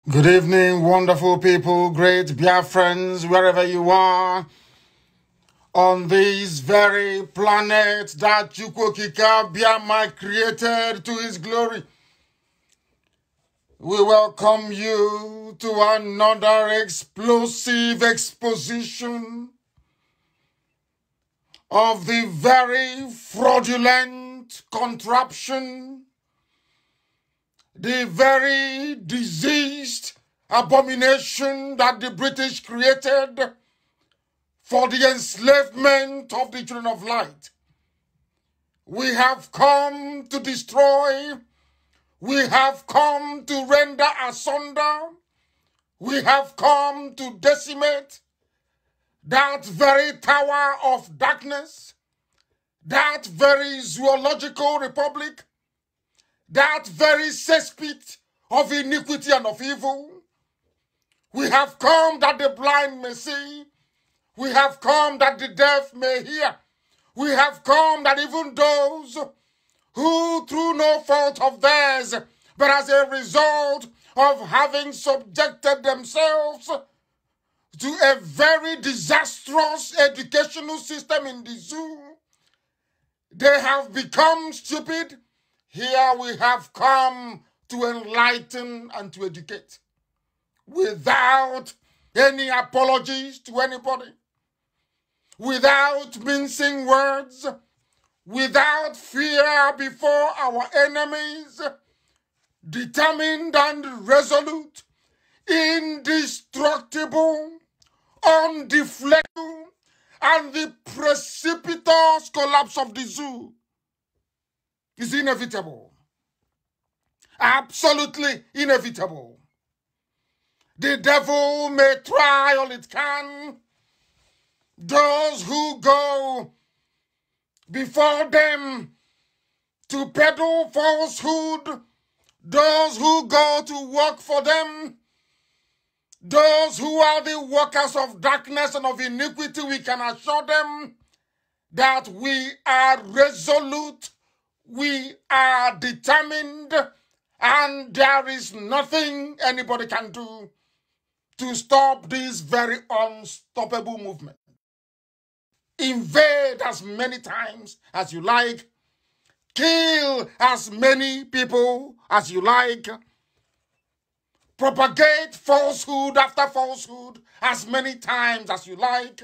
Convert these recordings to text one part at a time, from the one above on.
Good evening, wonderful people, great Biafrans, wherever you are, on this very planet that Chukwokika Biama created to his glory. We welcome you to another explosive exposition of the very fraudulent contraption, the very diseased abomination that the British created for the enslavement of the children of light. We have come to destroy. We have come to render asunder. We have come to decimate that very tower of darkness, that very zoological republic, that very cesspit of iniquity and of evil. We have come that the blind may see. We have come that the deaf may hear. We have come that even those who, through no fault of theirs, but as a result of having subjected themselves to a very disastrous educational system in the zoo, they have become stupid. Here we have come to enlighten and to educate without any apologies to anybody, without mincing words, without fear before our enemies, determined and resolute, indestructible, undeflectable, and the precipitous collapse of the zoo is inevitable. Absolutely inevitable. The devil may try all it can. Those who go before them to peddle falsehood, those who go to work for them, those who are the workers of darkness and of iniquity, we can assure them that we are resolute, we are determined, and there is nothing anybody can do to stop this very unstoppable movement. Invade as many times as you like, kill as many people as you like, propagate falsehood after falsehood as many times as you like,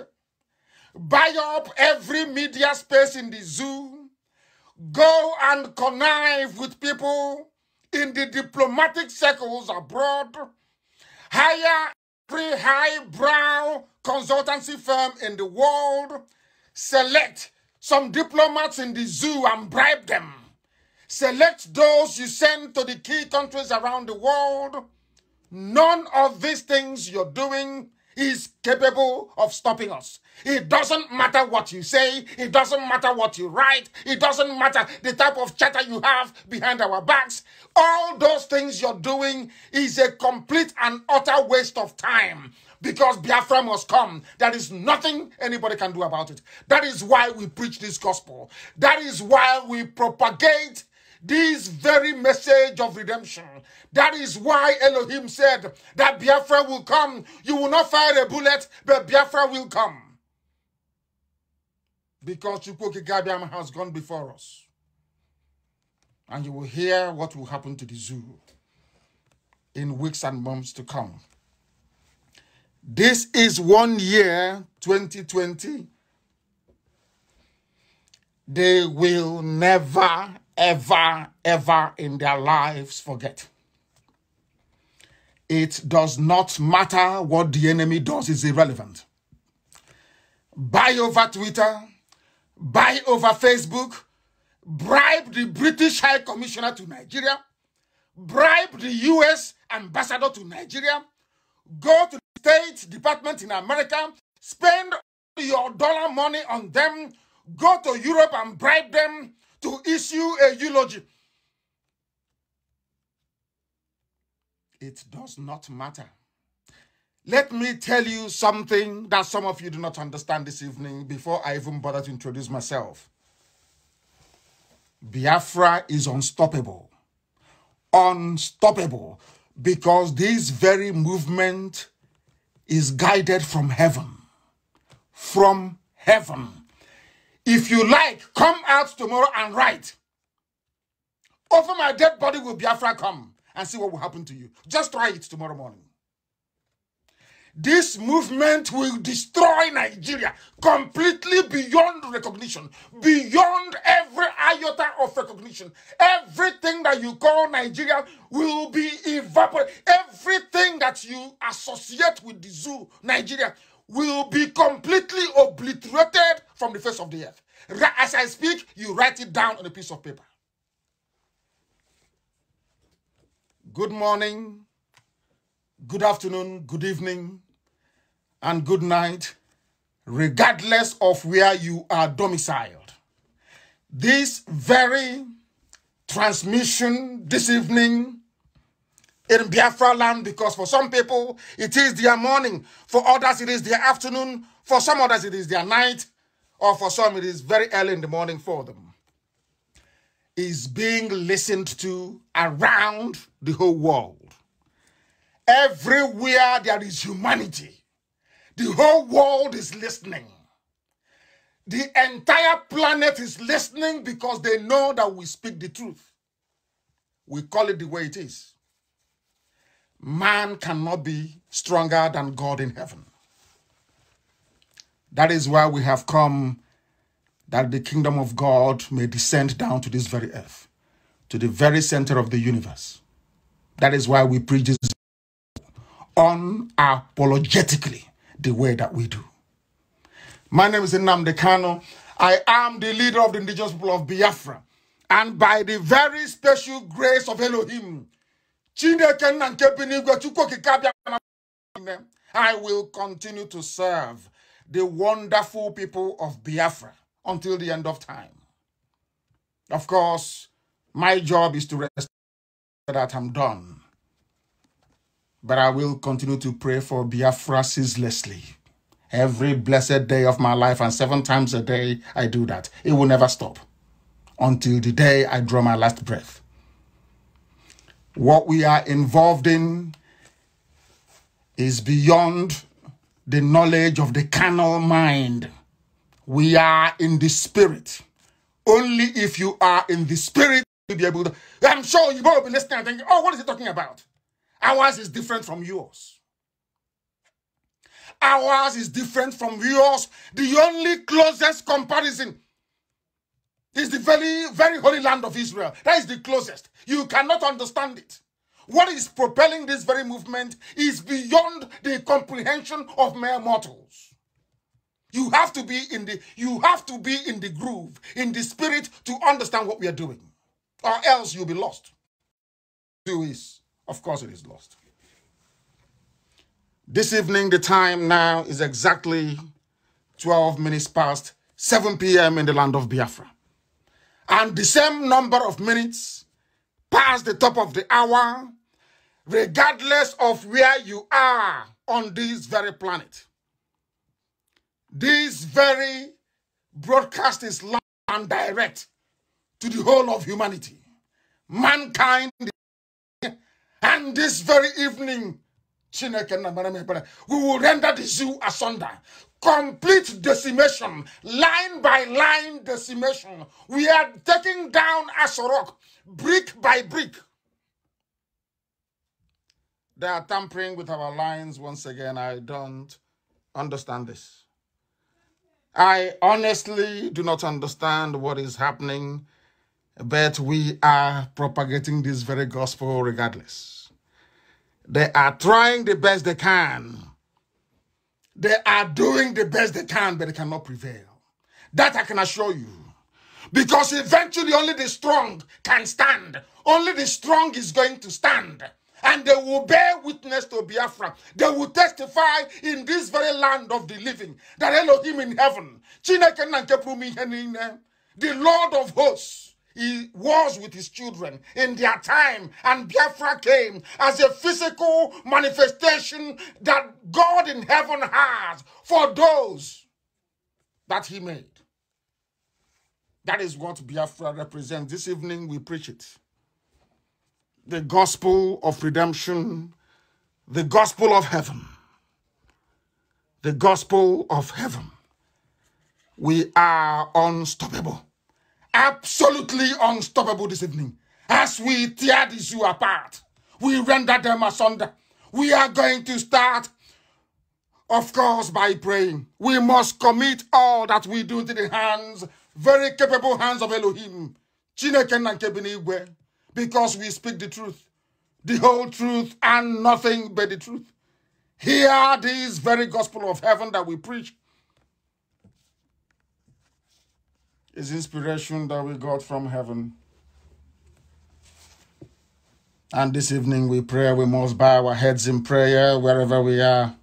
buy up every media space in the zoo, go and connive with people in the diplomatic circles abroad, hire every highbrow consultancy firm in the world, select some diplomats in the zoo and bribe them. Select those you send to the key countries around the world. None of these things you're doing is capable of stopping us. It doesn't matter what you say. It doesn't matter what you write. It doesn't matter the type of chatter you have behind our backs. All those things you're doing is a complete and utter waste of time. Because Biafra must come. There is nothing anybody can do about it. That is why we preach this gospel. That is why we propagate this very message of redemption. That is why Elohim said that Biafra will come. You will not fire a bullet, but Biafra will come. Because Chukwokika Biama has gone before us. And you will hear what will happen to the zoo in weeks and months to come. This is 1 year, 2020. They will never, ever, ever in their lives forget. It does not matter what the enemy does, it's irrelevant. Buy over Twitter, buy over Facebook, bribe the British High Commissioner to Nigeria, bribe the US Ambassador to Nigeria, go to the State Department in America, spend your dollar money on them, go to Europe and bribe them to issue a eulogy. It does not matter. Let me tell you something that some of you do not understand this evening before I even bother to introduce myself. Biafra is unstoppable. Unstoppable. Because this very movement is guided from heaven. From heaven. If you like, come out tomorrow and write. Over my dead body will Biafra come, and see what will happen to you. Just try it tomorrow morning. This movement will destroy Nigeria completely beyond recognition, beyond every iota of recognition. Everything that you call Nigeria will be evaporated. Everything that you associate with the zoo, Nigeria, will be completely obliterated from the face of the earth. As I speak, you write it down on a piece of paper. Good morning, good afternoon, good evening, and good night, regardless of where you are domiciled. This very transmission this evening in Biafra land, because for some people it is their morning, for others it is their afternoon, for some others it is their night, or for some it is very early in the morning for them, is being listened to around the whole world. Everywhere there is humanity, the whole world is listening. The entire planet is listening because they know that we speak the truth. We call it the way it is. Man cannot be stronger than God in heaven. That is why we have come, that the kingdom of God may descend down to this very earth, to the very center of the universe. That is why we preach this unapologetically, the way that we do. My name is M.N.K. I am the leader of the indigenous people of Biafra. And by the very special grace of Elohim, I will continue to serve the wonderful people of Biafra until the end of time. Of course, my job is to rest that I'm done. But I will continue to pray for Biafra ceaselessly. Every blessed day of my life, and 7 times a day, I do that. It will never stop until the day I draw my last breath. What we are involved in is beyond the knowledge of the carnal mind. We are in the spirit. Only if you are in the spirit, you'll be able to. I'm sure you will be listening and thinking, oh, what is he talking about? Ours is different from yours. Ours is different from yours. The only closest comparison is the very, very holy land of Israel. That is the closest. You cannot understand it. What is propelling this very movement is beyond the comprehension of mere mortals. You have to be in the groove, in the spirit, to understand what we are doing, or else you'll be lost. Of course, it is lost. This evening, the time now is exactly 12 minutes past 7 p.m. in the land of Biafra. And the same number of minutes past the top of the hour, regardless of where you are on this very planet. This very broadcast is live and direct to the whole of humanity. Mankind. And this very evening, we will render the zoo asunder. Complete decimation, line by line decimation. We are taking down Asorok, brick by brick. They are tampering with our lines once again. I don't understand this. I honestly do not understand what is happening, but we are propagating this very gospel regardless. They are trying the best they can. They are doing the best they can, but they cannot prevail. That I can assure you. Because eventually only the strong can stand. Only the strong is going to stand. And they will bear witness to Biafra. They will testify in this very land of the living that Elohim in heaven, the Lord of hosts, he was with his children in their time, and Biafra came as a physical manifestation that God in heaven has for those that he made. That is what Biafra represents. This evening we preach it. the gospel of redemption, the gospel of heaven. The gospel of heaven. We are unstoppable. Absolutely unstoppable this evening. As we tear the zoo apart, we render them asunder. We are going to start, of course, by praying. We must commit all that we do to the hands, very capable hands of Elohim, because we speak the truth, the whole truth, and nothing but the truth. Hear this very gospel of heaven that we preach. Is inspiration that we got from heaven. And this evening we pray, we must bow our heads in prayer wherever we are.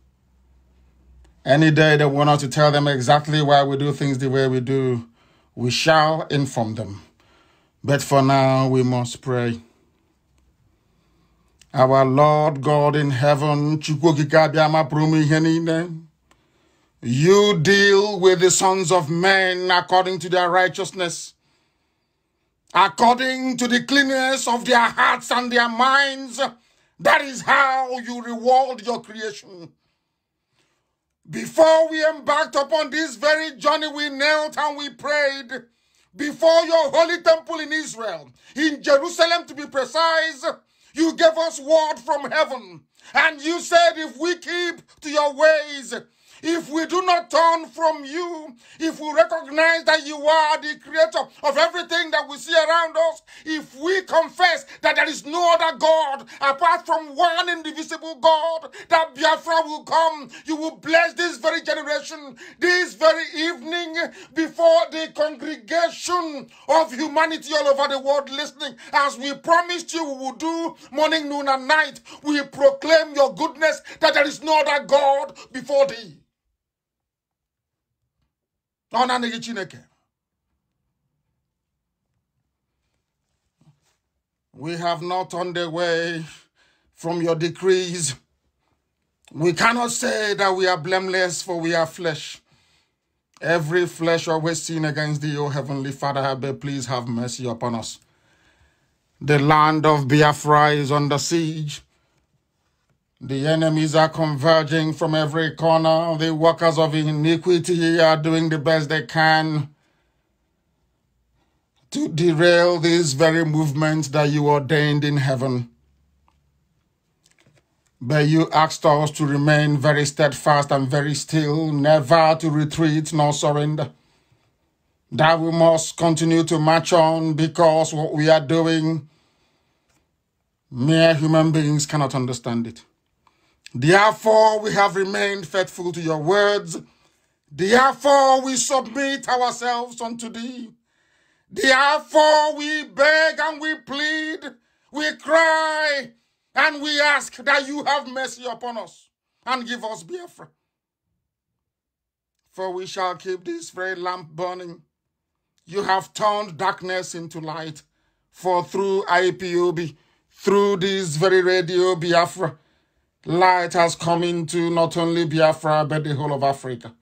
Any day they want us to tell them exactly why we do things the way we do, we shall inform them. But for now, we must pray. Our Lord God in heaven, you deal with the sons of men according to their righteousness, according to the cleanness of their hearts and their minds. That is how you reward your creation. Before we embarked upon this very journey, we knelt and we prayed before your holy temple in Israel, in Jerusalem to be precise. You gave us word from heaven, and you said if we keep to your ways, if we do not turn from you, if we recognize that you are the creator of everything that we see around us, if we confess that there is no other God apart from one indivisible God, that Biafra will come, you will bless this very generation, this very evening, before the congregation of humanity all over the world listening. As we promised you we will do morning, noon, and night, we proclaim your goodness, that there is no other God before thee. We have not turned away from your decrees. We cannot say that we are blameless, for we are flesh. Every flesh always sin against thee, O Heavenly Father. But please have mercy upon us. The land of Biafra is under siege. The enemies are converging from every corner. The workers of iniquity are doing the best they can to derail this very movement that you ordained in heaven. But you asked us to remain very steadfast and very still, never to retreat nor surrender. That we must continue to march on, because what we are doing, mere human beings cannot understand it. Therefore, we have remained faithful to your words. Therefore, we submit ourselves unto thee. Therefore, we beg and we plead, we cry, and we ask that you have mercy upon us and give us Biafra. For we shall keep this very lamp burning. You have turned darkness into light. For through I.P.O.B, through this very radio Biafra, light has come into not only Biafra, but the whole of Africa.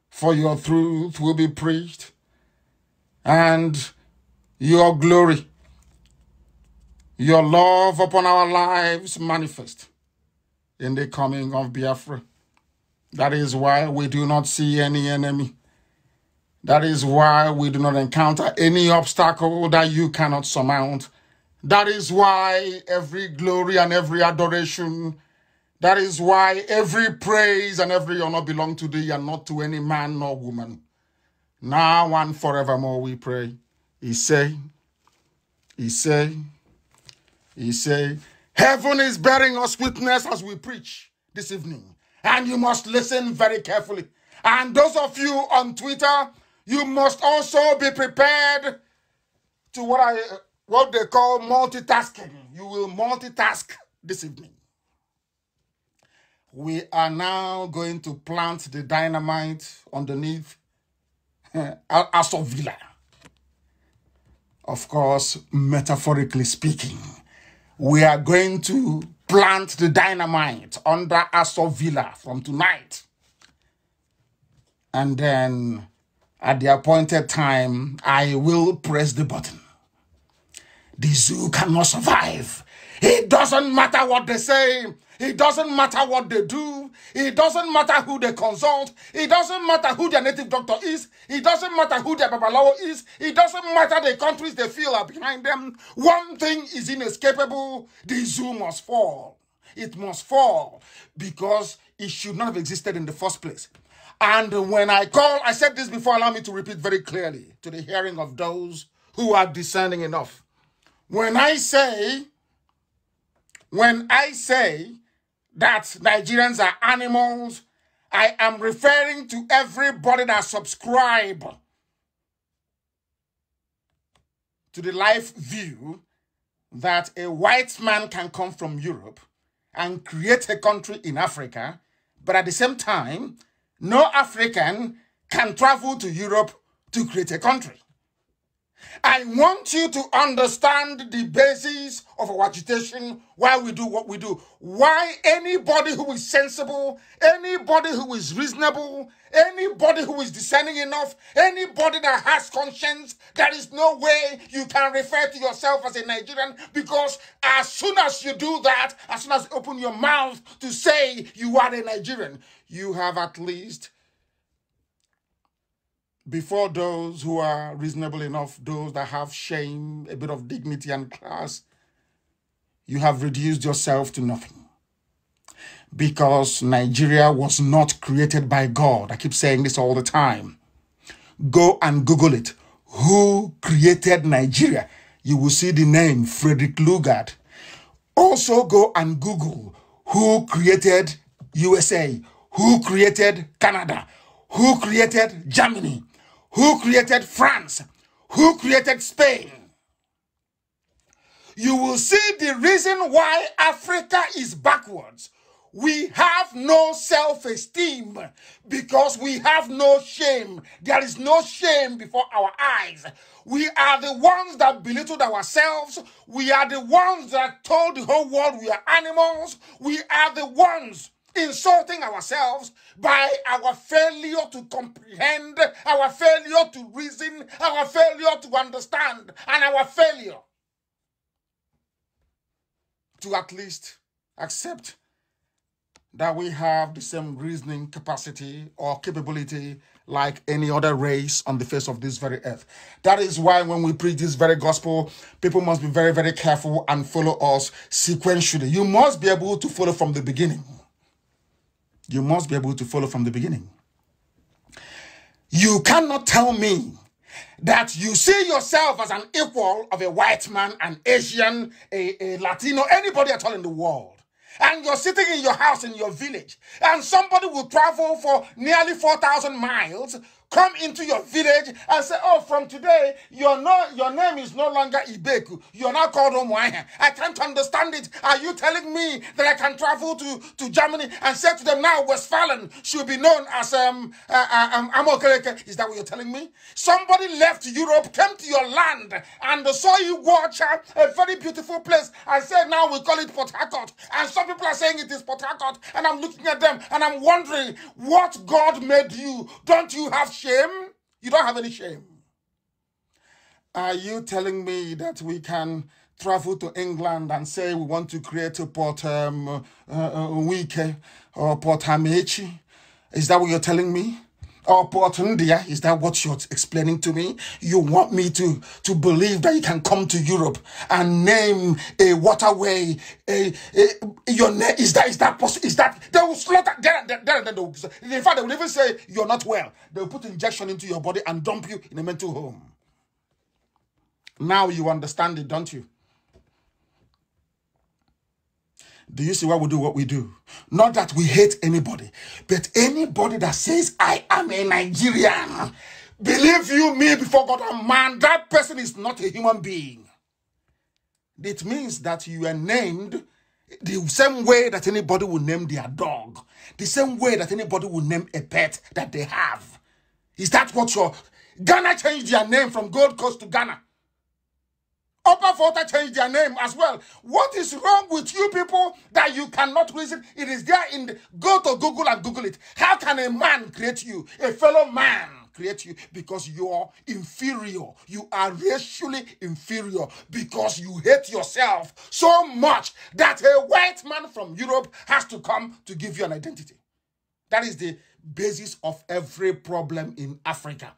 For your truth will be preached, and your glory, your love upon our lives manifest in the coming of Biafra. That is why we do not see any enemy. That is why we do not encounter any obstacle that you cannot surmount. That is why every glory and every adoration, that is why every praise and every honor belong to thee and not to any man nor woman. Now and forevermore we pray. He say, heaven is bearing us witness as we preach this evening. And you must listen very carefully. And those of you on Twitter, you must also be prepared to what they call multitasking. You will multitask this evening. We are now going to plant the dynamite underneath I.P.O.B Villa. Of course, metaphorically speaking, we are going to plant the dynamite under I.P.O.B Villa from tonight. And then at the appointed time, I will press the button. The zoo cannot survive. It doesn't matter what they say. It doesn't matter what they do. It doesn't matter who they consult. It doesn't matter who their native doctor is. It doesn't matter who their babalawo is. It doesn't matter the countries they feel are behind them. One thing is inescapable. The zoo must fall. It must fall because it should not have existed in the first place. And when I said this before, allow me to repeat very clearly to the hearing of those who are discerning enough. When I say that Nigerians are animals, I am referring to everybody that subscribe to the life view that a white man can come from Europe and create a country in Africa, but at the same time, no African can travel to Europe to create a country. I want you to understand the basis of our agitation, why we do what we do. Why anybody who is sensible, anybody who is reasonable, anybody who is discerning enough, anybody that has conscience, there is no way you can refer to yourself as a Nigerian, because as soon as you do that, as soon as you open your mouth to say you are a Nigerian, you have at least, before those who are reasonable enough, those that have shame, a bit of dignity and class, you have reduced yourself to nothing. Because Nigeria was not created by God. I keep saying this all the time. Go and Google it. Who created Nigeria? You will see the name Frederick Lugard. Also go and Google who created USA, who created Canada, who created Germany, who created France, who created Spain. You will see the reason why Africa is backwards. We have no self-esteem because we have no shame. There is no shame before our eyes. We are the ones that belittled ourselves. We are the ones that told the whole world we are animals. We are the ones insulting ourselves by our failure to comprehend, our failure to reason, our failure to understand, and our failure to at least accept that we have the same reasoning capacity or capability like any other race on the face of this very earth. That is why when we preach this very gospel, people must be very, very careful and follow us sequentially. You must be able to follow from the beginning. You must be able to follow from the beginning. You cannot tell me that you see yourself as an equal of a white man, an Asian, a Latino, anybody at all in the world. And you're sitting in your house, in your village, and somebody will travel for nearly 4,000 miles, come into your village and say, oh, from today, your name is no longer Ibeku. You're now called Omwaya. I can't understand it. Are you telling me that I can travel to Germany and say to them now Westphalen should be known as M.N.K? Is that what you're telling me? Somebody left Europe, came to your land, and saw you watch a very beautiful place and said now we call it Port Harcourt. And some people are saying it is Port Harcourt, and I'm looking at them and I'm wondering, what God made you? Don't you have shame? You don't have any shame. Are you telling me that we can travel to England and say we want to create a Port Wike or Port Hamechi? Is that what you're telling me? Or Port India? Is that what you're explaining to me? You want me to believe that you can come to Europe and name a waterway? Your name is that possible? Is that they will slaughter? In fact, they will even say you're not well. They will put injection into your body and dump you in a mental home. Now you understand it, don't you? Do you see why we do what we do? Not that we hate anybody, but anybody that says, I am a Nigerian, believe you me before God and man, that person is not a human being. It means that you are named the same way that anybody will name their dog, the same way that anybody will name a pet that they have. Is that what Ghana changed their name from Gold Coast to Ghana? Upper Volta changed their name as well. What is wrong with you people that you cannot reason? It is there go to Google and Google it. How can a man create you? A fellow man create you because you're inferior. You are racially inferior because you hate yourself so much that a white man from Europe has to come to give you an identity. That is the basis of every problem in Africa.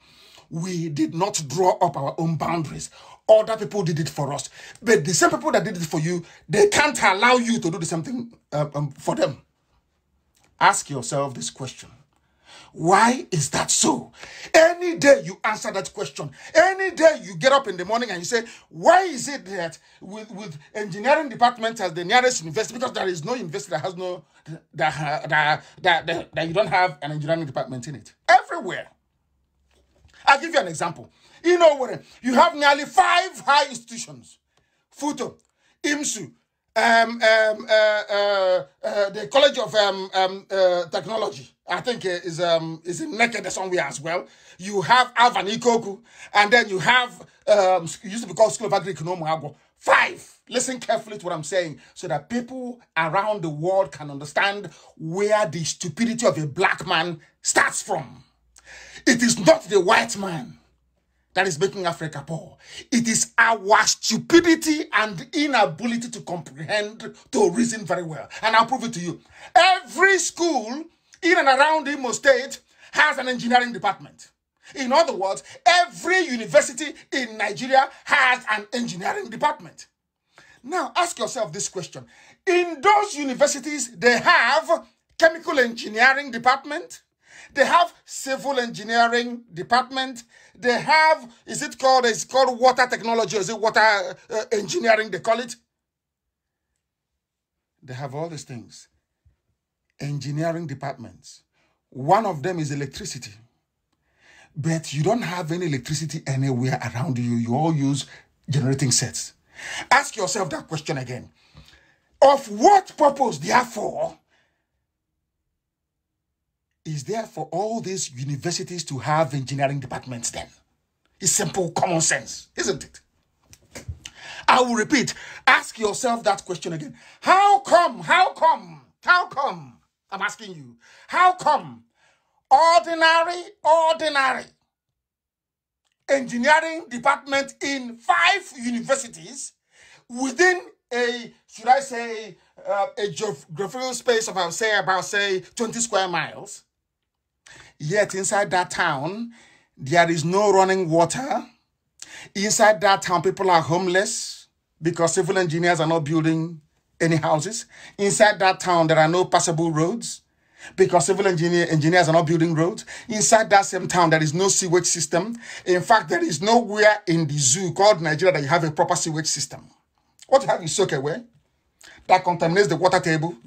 We did not draw up our own boundaries. Other people did it for us. But the same people that did it for you, they can't allow you to do the same thing for them. Ask yourself this question. Why is that so? Any day you answer that question, any day you get up in the morning and you say, why is it that with engineering department as the nearest university, because there is no university that has no, that you don't have an engineering department in it. Everywhere. I'll give you an example. You know what? You have nearly 5 high institutions. Futo, IMSU, the College of Technology, I think is in M.N.K somewhere as well. You have I.P.O.B, and then you have it used to be called School of Agri-Economics. 5. Listen carefully to what I'm saying, so that people around the world can understand where the stupidity of a black man starts from. It is not the white man that is making Africa poor. It is our stupidity and inability to comprehend, to reason very well. And I'll prove it to you. Every school in and around Imo State has an engineering department. In other words, every university in Nigeria has an engineering department. Now, ask yourself this question. In those universities, they have chemical engineering department. They have civil engineering department. They have, it's called water technology, or is it water engineering, they call it? They have all these things. Engineering departments. One of them is electricity. But you don't have any electricity anywhere around you. You all use generating sets. Ask yourself that question again. Of what purpose, therefore, is there for all these universities to have engineering departments then? It's simple common sense, isn't it? I will repeat. Ask yourself that question again. How come? I'm asking you. How come ordinary engineering department in 5 universities within a, should I say, a geographical space of, about 20 square miles, yet inside that town, there is no running water. Inside that town, people are homeless because civil engineers are not building any houses. Inside that town, there are no passable roads because civil engineers are not building roads. Inside that same town, there is no sewage system. In fact, there is nowhere in the zoo called Nigeria that you have a proper sewage system. What you have is soak away that contaminates the water table.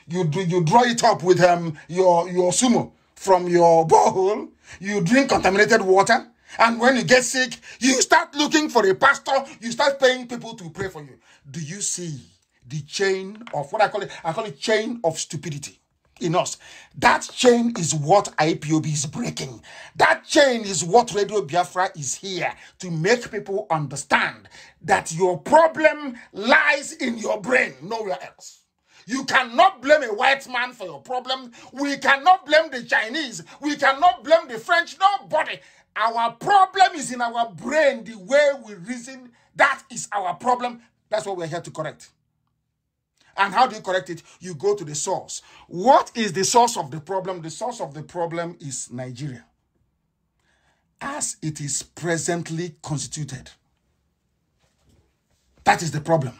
You draw it up with your sumo from your borehole. You drink contaminated water. And when you get sick, you start looking for a pastor. You start paying people to pray for you. Do you see the chain of what I call it? I call it chain of stupidity in us. That chain is what I.P.O.B is breaking. That chain is what Radio Biafra is here to make people understand that your problem lies in your brain, nowhere else. You cannot blame a white man for your problem. We cannot blame the Chinese. We cannot blame the French. Nobody. Our problem is in our brain, the way we reason. That is our problem. That's what we're here to correct. And how do you correct it? You go to the source. What is the source of the problem? The source of the problem is Nigeria, as it is presently constituted. That is the problem.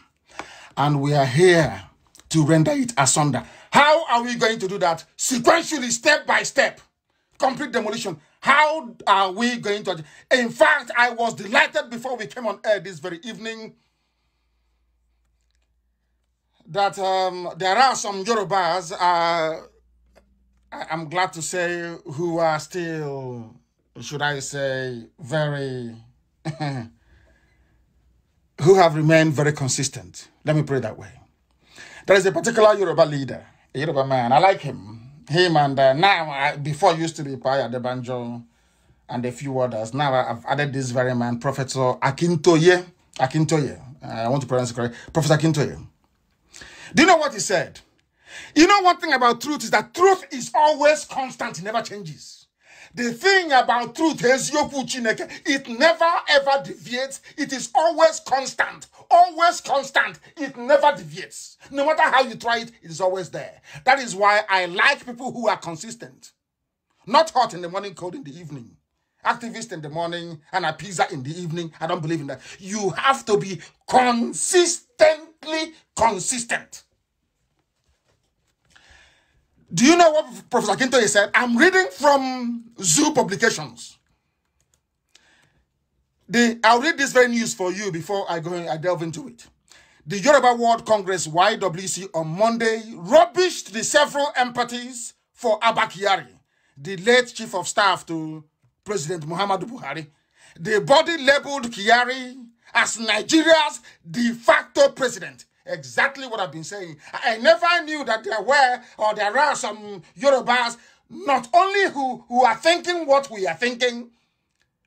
And we are here to render it asunder. How are we going to do that? Sequentially, step by step. Complete demolition. How are we going to? In fact, I was delighted before we came on air this very evening that there are some Yorubas, I'm glad to say, who are still, should I say, very, who have remained very consistent. Let me put it that way. There is a particular Yoruba leader, a Yoruba man. I like him. Him and now, before used to be Paya Debanjo and a few others. Now I've added this very man, Professor Akintoye. I want to pronounce it correct. Professor Akintoye. Do you know what he said? You know, one thing about truth is that truth is always constant. It never changes. The thing about truth is, it never ever deviates. It is always constant. Always constant. It never deviates. No matter how you try it, it is always there. That is why I like people who are consistent. Not hot in the morning, cold in the evening. Activist in the morning and a pizza in the evening. I don't believe in that. You have to be consistently consistent. Do you know what Professor Akintoye said? I'm reading from Zoo Publications. I'll read this very news for you before I delve into it. The Yoruba World Congress YWC on Monday rubbished the several empathies for Abba Kyari, the late chief of staff to President Muhammadu Buhari. The body labeled Kyari as Nigeria's de facto president. Exactly what I've been saying. I never knew that there are some Yorubas not only who are thinking what we are thinking,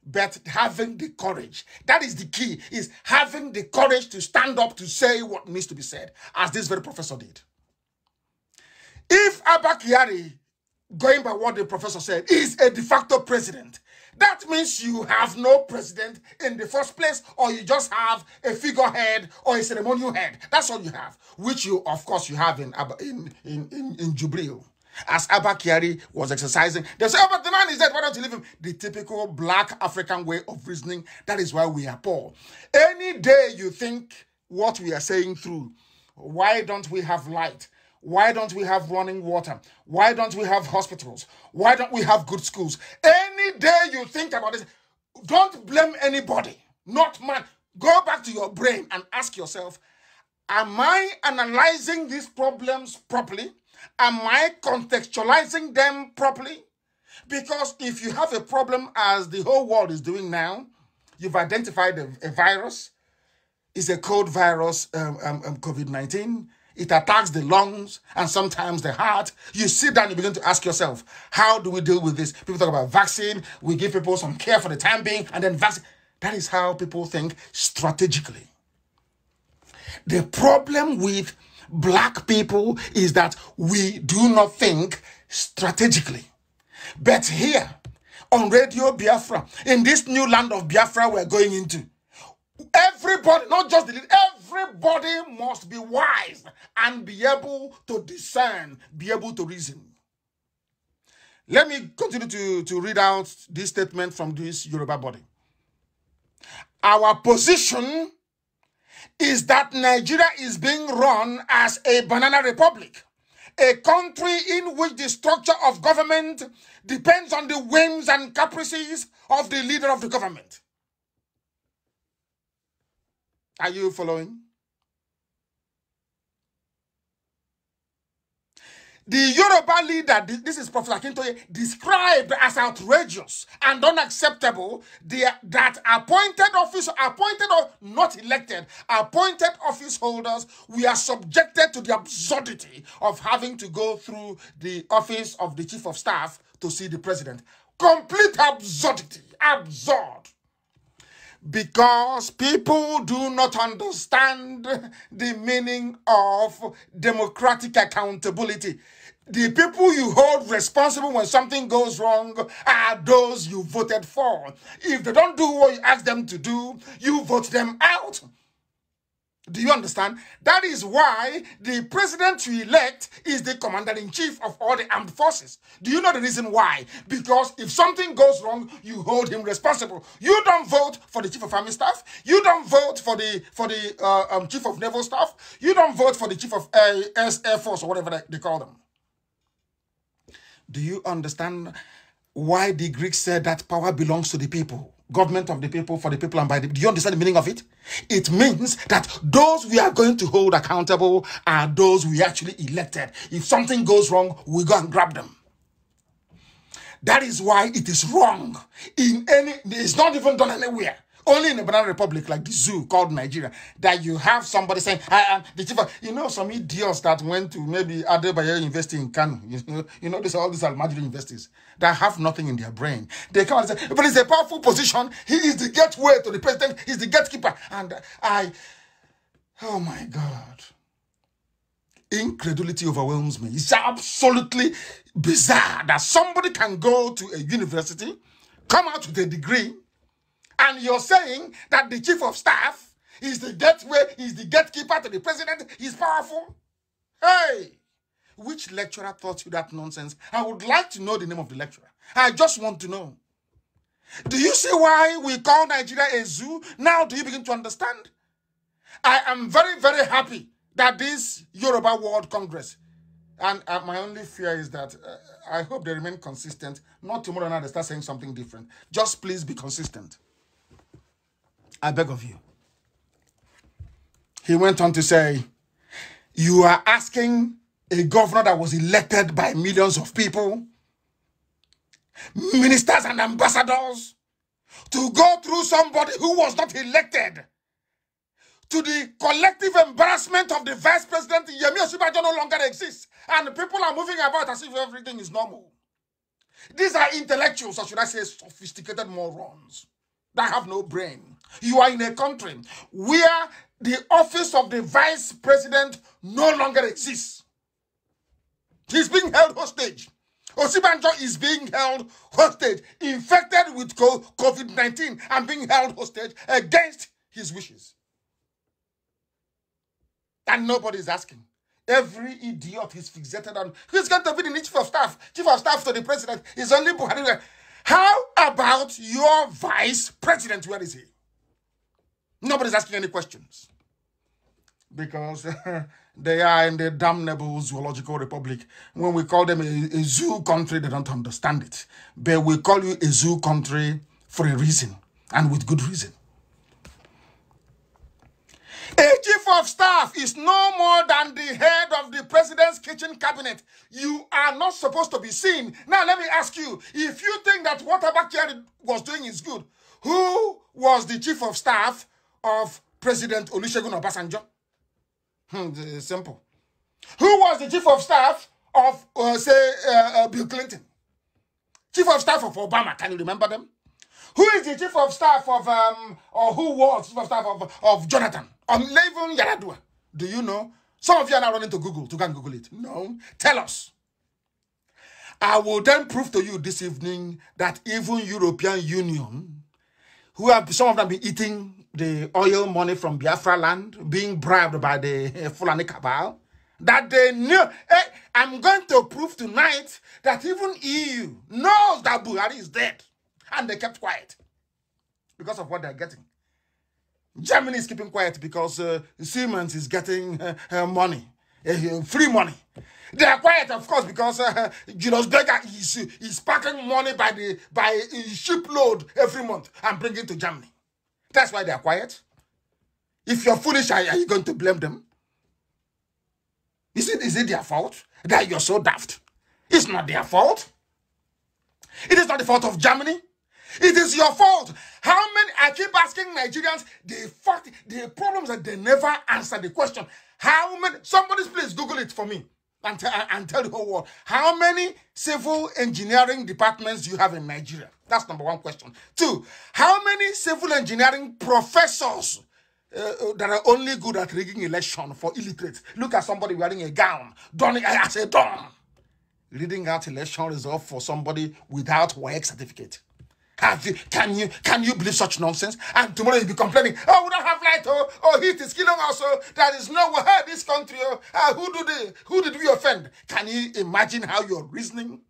but having the courage. That is the key, is having the courage to stand up to say what needs to be said, as this very professor did. If Abba Kyari, going by what the professor said, is a de facto president, that means you have no president in the first place, or you just have a figurehead or a ceremonial head. That's all you have, which you, of course, you have in Jubril. As Abba Kyari was exercising, they say, oh, but the man is dead, why don't you leave him? The typical black African way of reasoning. That is why we are poor. Any day you think what we are saying through, why don't we have light? Why don't we have running water? Why don't we have hospitals? Why don't we have good schools? Any day you think about this, don't blame anybody, not man. Go back to your brain and ask yourself, am I analyzing these problems properly? Am I contextualizing them properly? Because if you have a problem, as the whole world is doing now, you've identified a virus. It's a cold virus, COVID-19. It attacks the lungs and sometimes the heart. You sit down, you begin to ask yourself, how do we deal with this? People talk about vaccine. We give people some care for the time being, and then vaccine. That is how people think strategically. The problem with black people is that we do not think strategically. But here, on Radio Biafra, in this new land of Biafra we're going into, everybody, not just the leader, everybody must be wise and be able to discern, be able to reason. Let me continue to read out this statement from this Yoruba body. Our position is that Nigeria is being run as a banana republic, a country in which the structure of government depends on the whims and caprices of the leader of the government. Are you following? The Yoruba leader, this is Professor Akintoye, described as outrageous and unacceptable that appointed or not elected, appointed office holders, we are subjected to the absurdity of having to go through the office of the chief of staff to see the president. Complete absurdity. Absurd. Because people do not understand the meaning of democratic accountability. The people you hold responsible when something goes wrong are those you voted for. If they don't do what you ask them to do, you vote them out. Do you understand? That is why the president you elect is the commander-in-chief of all the armed forces. Do you know the reason why? Because if something goes wrong, you hold him responsible. You don't vote for the chief of army staff. You don't vote for the chief of naval staff. You don't vote for the chief of Air Force or whatever they call them. Do you understand why the Greeks said that power belongs to the people? Government of the people, for the people, and by the... Do you understand the meaning of it? It means that those we are going to hold accountable are those we actually elected. If something goes wrong, we go and grab them. That is why it is wrong. It's not even done anywhere. Only in a banana republic like the zoo called Nigeria, that you have somebody saying, I am the chief of... You know, some idiots that went to maybe Adebayo University in Kano. You know, all these are marginal investors that have nothing in their brain. They come and say, but it's a powerful position. He is the gateway to the president. He's the gatekeeper. And oh my God. incredulity overwhelms me. It's absolutely bizarre that somebody can go to a university, come out with a degree, and you're saying that the chief of staff is the gateway, is the gatekeeper to the president, he's powerful. Hey, which lecturer taught you that nonsense? I would like to know the name of the lecturer. I just want to know. Do you see why we call Nigeria a zoo? Now do you begin to understand? I am very, very happy that this Yoruba World Congress, and my only fear is that I hope they remain consistent. Not tomorrow night they start saying something different. Just please be consistent. I beg of you. He went on to say, you are asking a governor that was elected by millions of people, ministers and ambassadors, to go through somebody who was not elected, to the collective embarrassment of the vice president. Yemi Osinbajo no longer exists, and people are moving about as if everything is normal. These are intellectuals, or should I say sophisticated morons, that have no brain. You are in a country where the office of the vice president no longer exists. He's being held hostage. Osinbajo is being held hostage, infected with COVID-19 and being held hostage against his wishes. And nobody is asking. Every idiot is fixated on who's going to be the new chief of staff. Chief of staff to the president is only Buhari. How about your vice president? Where is he? Nobody's asking any questions. Because they are in the damnable zoological republic. When we call them a zoo country, they don't understand it. But we call you a zoo country for a reason, and with good reason. A chief of staff is no more than the head of the president's kitchen cabinet. You are not supposed to be seen. Now, let me ask you, if you think that what Abakari was doing is good, who was the chief of staff of President Olusegun Obasanjo? Simple. Who was the chief of staff of, Bill Clinton? Chief of staff of Obama, can you remember them? Who is the chief of staff of, or who was chief of staff of Jonathan? Even Yaradua. Do you know? Some of you are now running to Google to go and Google it. No. Tell us. I will then prove to you this evening that even European Union, who have some of them been eating the oil money from Biafra land, being bribed by the Fulani cabal, that they knew. Hey, I'm going to prove tonight that even EU knows that Buhari is dead. And they kept quiet because of what they're getting. Germany is keeping quiet because Siemens is getting money, free money. They are quiet, of course, because Julius Berger is packing money by shipload every month and bringing it to Germany. That's why they are quiet. If you're foolish, are you going to blame them? Is it their fault that you're so daft? It's not their fault. It is not the fault of Germany. It is your fault. How many, I keep asking Nigerians, the problems that they never answer the question. How many, somebody please Google it for me and tell the whole world. How many civil engineering departments do you have in Nigeria? That's number one question. Two, how many civil engineering professors that are only good at rigging election for illiterates? Look at somebody wearing a gown, donning as a don, reading out election results for somebody without work certificate. Can you believe such nonsense? And tomorrow you'll be complaining, oh, we don't have light, oh, heat is killing us, there is no way, this country, who did we offend? Can you imagine how you're reasoning?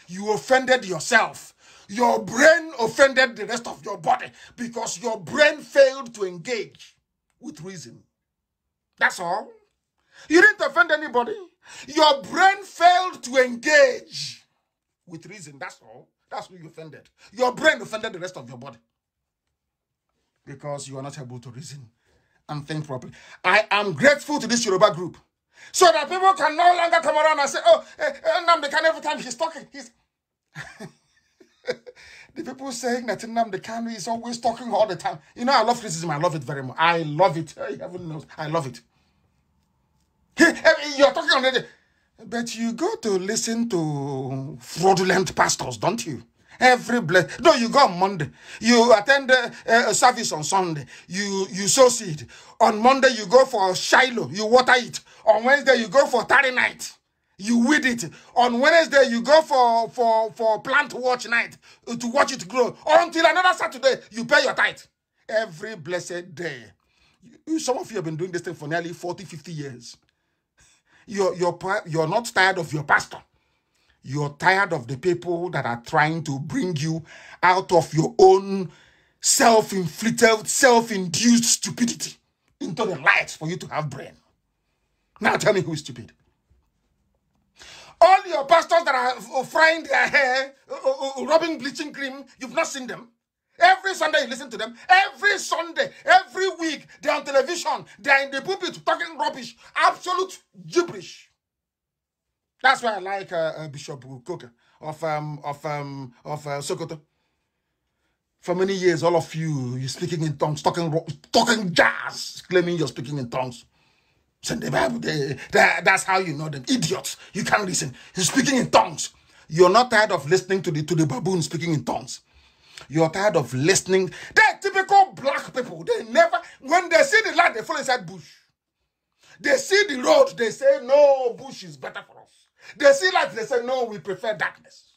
You offended yourself. Your brain offended the rest of your body because your brain failed to engage with reason. That's all. You didn't offend anybody. Your brain failed to engage with reason. That's all. That's who you offended. Your brain offended the rest of your body because you are not able to reason and think properly. I am grateful to this Yoruba group so that people can no longer come around and say, oh, M.N.K, every time he's talking, he's... The people saying that M.N.K is always talking all the time. You know, I love criticism. I love it very much. I love it. Heaven knows. I love it. You're talking on the... But you go to listen to fraudulent pastors, don't you? Every blessed. No, you go on Monday. You attend a service on Sunday. You sow seed. On Monday, you go for Shiloh. You water it. On Wednesday, you go for 30 night. You weed it. On Wednesday, you go for plant watch night to watch it grow. Until another Saturday, you pay your tithe. Every blessed day. Some of you have been doing this thing for nearly 40, 50 years. You're not tired of your pastor. You're tired of the people that are trying to bring you out of your own self-inflicted, self-induced stupidity into the light for you to have brain. Now tell me who is stupid. All your pastors that are frying their hair, rubbing bleaching cream, you've not seen them. Every Sunday you listen to them. Every Sunday, every week, they're on television. They're in the pulpit talking rubbish. Absolute gibberish. That's why I like Bishop Coker of Sokoto. For many years, all of you're speaking in tongues, talking jazz, claiming you're speaking in tongues. Send the Bible. That's how you know them. Idiots. You can't listen. You're speaking in tongues. You're not tired of listening to the baboon speaking in tongues. You're tired of listening. They're typical black people. They never, when they see the light, they fall inside bush. They see the road, they say, no, bush is better for us. They see light, they say, no, we prefer darkness.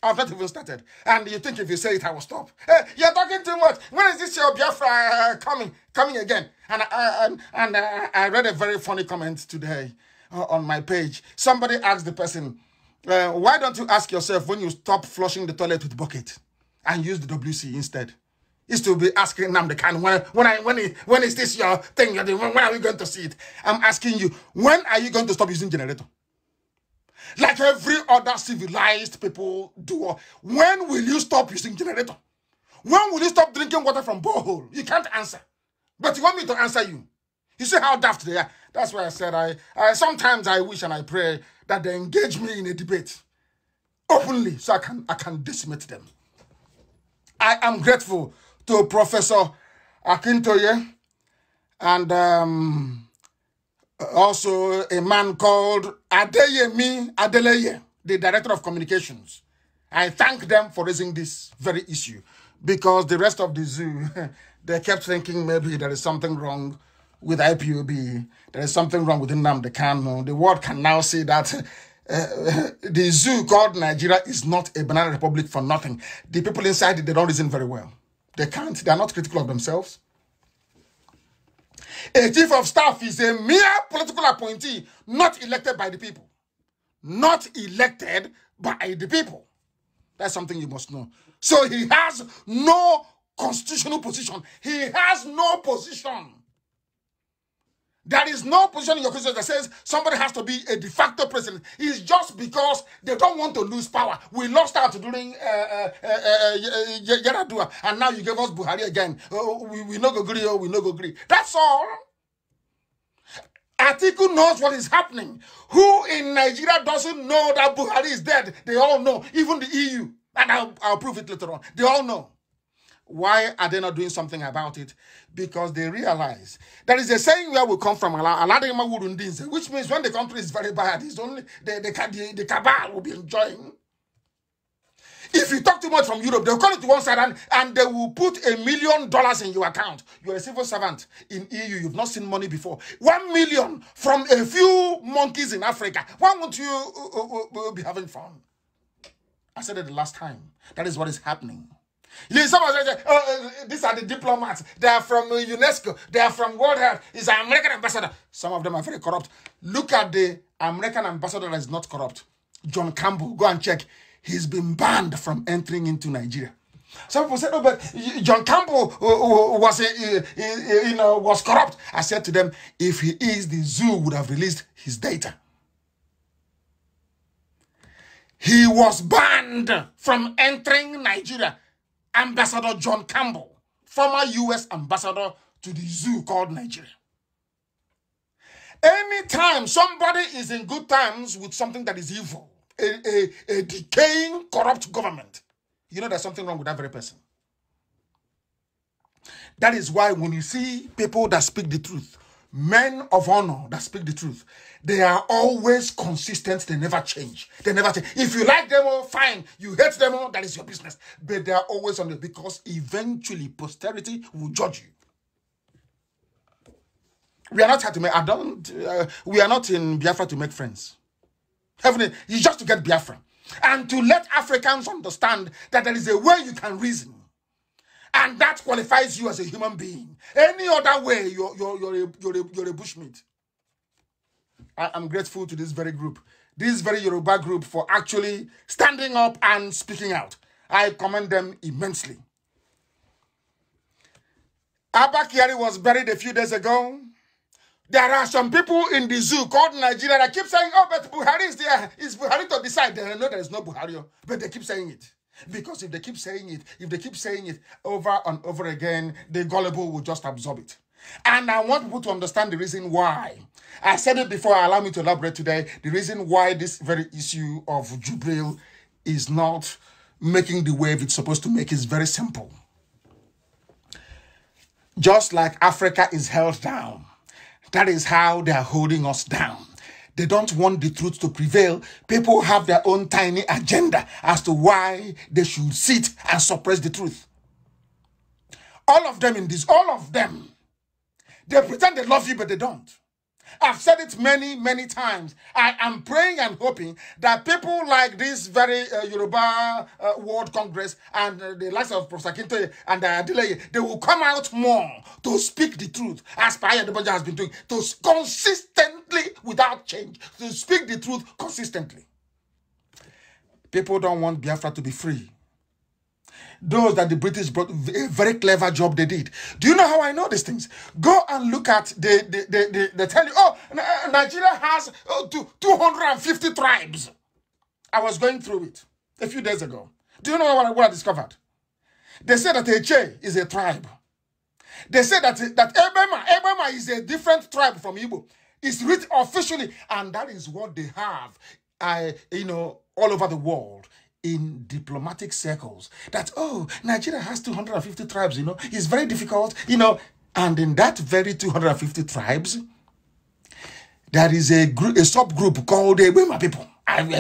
I've not even started. And you think if you say it, I will stop. Hey, you're talking too much. When is this your Biafra coming again? And I read a very funny comment today on my page. Somebody asked the person, why don't you ask yourself when you stop flushing the toilet with bucket and use the WC instead? Is to be asking Nnamdi, when is this your thing? When are we going to see it? I'm asking you, when are you going to stop using generator? Like every other civilized people do. When will you stop using generator? When will you stop drinking water from borehole? You can't answer. But you want me to answer you. You see how daft they are. That's why I said I sometimes I wish and I pray that they engage me in a debate openly so I can decimate them. I am grateful to Professor Akintoye and also a man called Adeyemi Adeleye, the Director of Communications. I thank them for raising this very issue because the rest of the zoo, they kept thinking maybe there is something wrong with I.P.O.B. There is something wrong with M.N.K. The world can now say that the zoo called Nigeria is not a banana republic for nothing. The people inside it, they don't reason very well. They can't. They are not critical of themselves. A chief of staff is a mere political appointee, not elected by the people. Not elected by the people. That's something you must know. So he has no constitutional position. He has no position. There is no position in your constitution that says somebody has to be a de facto president. It's just because they don't want to lose power. We lost out during Yaradua, and now you gave us Buhari again. We no go agree, we no go agree. That's all. Atiku knows what is happening. Who in Nigeria doesn't know that Buhari is dead? They all know, even the EU. And I'll prove it later on. They all know. Why are they not doing something about it? Because they realize there is a saying where we come from, which means when the country is very bad, it's only the cabal will be enjoying. If you talk too much from Europe, they'll call it to one side and they will put $1 million in your account. You're a civil servant in EU. You've not seen money before. 1 million from a few monkeys in Africa. Why won't you be having fun? I said it the last time. That is what is happening. Someone says, these are the diplomats. They are from UNESCO. They are from World Health. He's an American ambassador. Some of them are very corrupt. Look at the American ambassador that is not corrupt. John Campbell. Go and check. He's been banned from entering into Nigeria. Some people said, "Oh, but John Campbell was corrupt." I said to them, if he is, the zoo would have released his data. He was banned from entering Nigeria. Ambassador John Campbell, former U.S. ambassador to the zoo called Nigeria. Anytime somebody is in good terms with something that is evil, a decaying, corrupt government, you know there's something wrong with that very person. That is why when you see people that speak the truth, Men of honor that speak the truth, they are always consistent. They never change. They never change. If you like them all, fine. You hate them all, that is your business. But they are always on it, because eventually posterity will judge you. We are not here to make. We are not in Biafra to make friends. Heaven, it's just to get Biafra, and to let Africans understand that there is a way you can reason. And that qualifies you as a human being. Any other way, you're a bushmeat. I'm grateful to this very group, this very Yoruba group, for actually standing up and speaking out. I commend them immensely. Abba Kyari was buried a few days ago. There are some people in the zoo called Nigeria that keep saying, oh, but Buhari is there. It's Buhari to decide. They know there is no Buhari, but they keep saying it. Because if they keep saying it over and over again, the gullible will just absorb it. And I want people to understand the reason why. I said it before, allow me to elaborate today. The reason why this very issue of Jubril is not making the wave it's supposed to make is very simple. Just like Africa is held down, that is how they are holding us down. They don't want the truth to prevail. People have their own tiny agenda as to why they should sit and suppress the truth. All of them, they pretend they love you, but they don't. I've said it many, many times. I am praying and hoping that people like this very Yoruba World Congress and the likes of Professor Kintoye and Adeleye, they will come out more to speak the truth, as Paya Deboja has been doing, to consistently, without change, to speak the truth consistently. People don't want Biafra to be free. Those that the British brought, a very clever job they did. Do you know how I know these things? Go and look at, they tell you, oh, Nigeria has 250 tribes. I was going through it a few days ago. Do you know what I discovered? They said that Eche is a tribe. They said that Ebema is a different tribe from Igbo. It's written officially, and that is what they have, all over the world. In diplomatic circles, that, oh, Nigeria has 250 tribes, it's very difficult, and in that very 250 tribes, there is a subgroup called the Ebema people.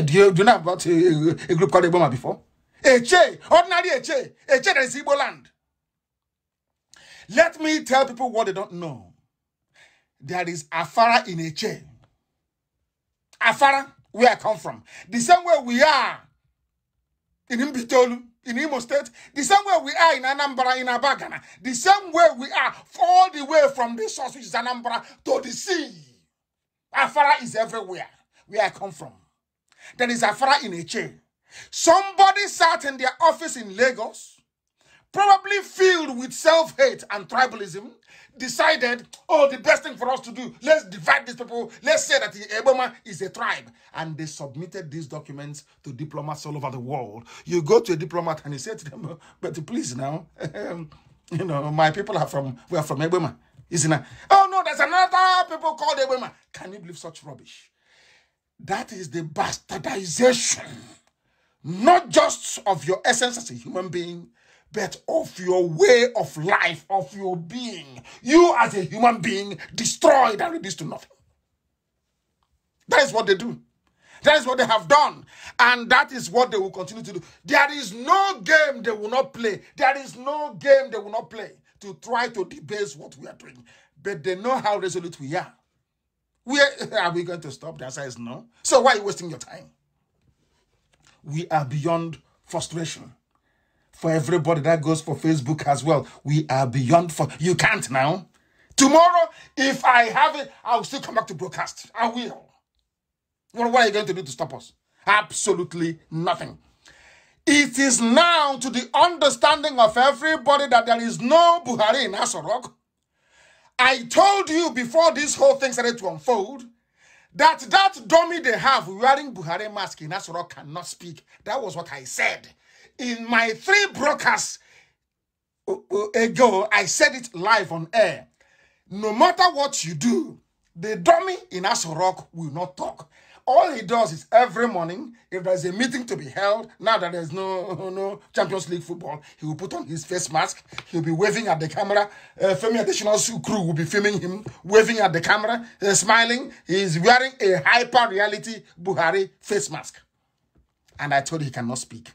Do you know about a group called Ebema before? Eche, ordinary Eche that is Igbo land. Let me tell people what they don't know. There is Afara in Eche. Afara, where I come from. The same way we are in Mbitolu, in Imo State, the same way we are in Anambra, in Abagana, the same way we are all the way from the source, which is Anambra, to the sea. Afara is everywhere, where I come from. There is Afara in Eche. Somebody sat in their office in Lagos, probably filled with self-hate and tribalism, decided, oh, the best thing for us to do, let's divide these people, let's say that the Eboma is a tribe. And they submitted these documents to diplomats all over the world. You go to a diplomat and you say to them, but please now, my people are from Eboma. Isn't it? Oh no, there's another people called Eboma. Can you believe such rubbish? That is the bastardization, not just of your essence as a human being, but of your way of life, of your being. You as a human being destroyed and reduced to nothing. That is what they do. That is what they have done. And that is what they will continue to do. There is no game they will not play. There is no game they will not play to try to debase what we are doing. But they know how resolute we are. Are we going to stop? The answer is no. So why are you wasting your time? We are beyond frustration. For everybody, that goes for Facebook as well. We are beyond you can't now. Tomorrow, if I have it, I'll still come back to broadcast. I will. What are you going to do to stop us? Absolutely nothing. It is now to the understanding of everybody that there is no Buhari in Aso Rock. I told you before this whole thing started to unfold that dummy they have wearing Buhari mask in Aso Rock cannot speak. That was what I said. In my 3 broadcasts ago, I said it live on air. No matter what you do, the dummy in Aso Rock will not talk. All he does is every morning, if there's a meeting to be held, now that there's no Champions League football, he will put on his face mask. He'll be waving at the camera. Femi Additional's crew will be filming him, waving at the camera, smiling. He's wearing a hyper-reality Buhari face mask. And I told you he cannot speak.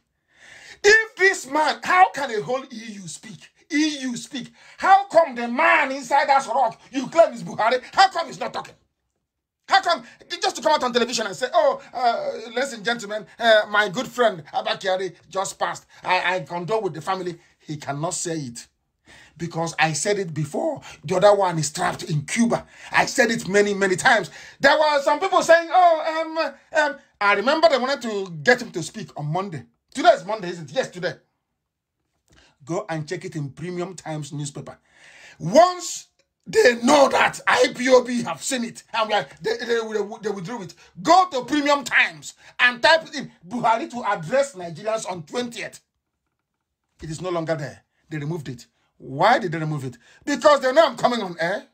If this man, how can a whole EU speak? EU speak. How come the man inside that rock you claim is Buhari? How come he's not talking? How come just to come out on television and say, oh, ladies and gentlemen, my good friend Abba just passed. I condole with the family. He cannot say it because I said it before. The other one is trapped in Cuba. I said it many, many times. There were some people saying, oh, I remember they wanted to get him to speak on Monday. Today is Monday, isn't it? Yes, today. Go and check it in Premium Times newspaper. Once they know that I.P.O.B have seen it, and they withdrew it, go to Premium Times and type it in Buhari to address Nigerians on 20th. It is no longer there. They removed it. Why did they remove it? Because they know I'm coming on air.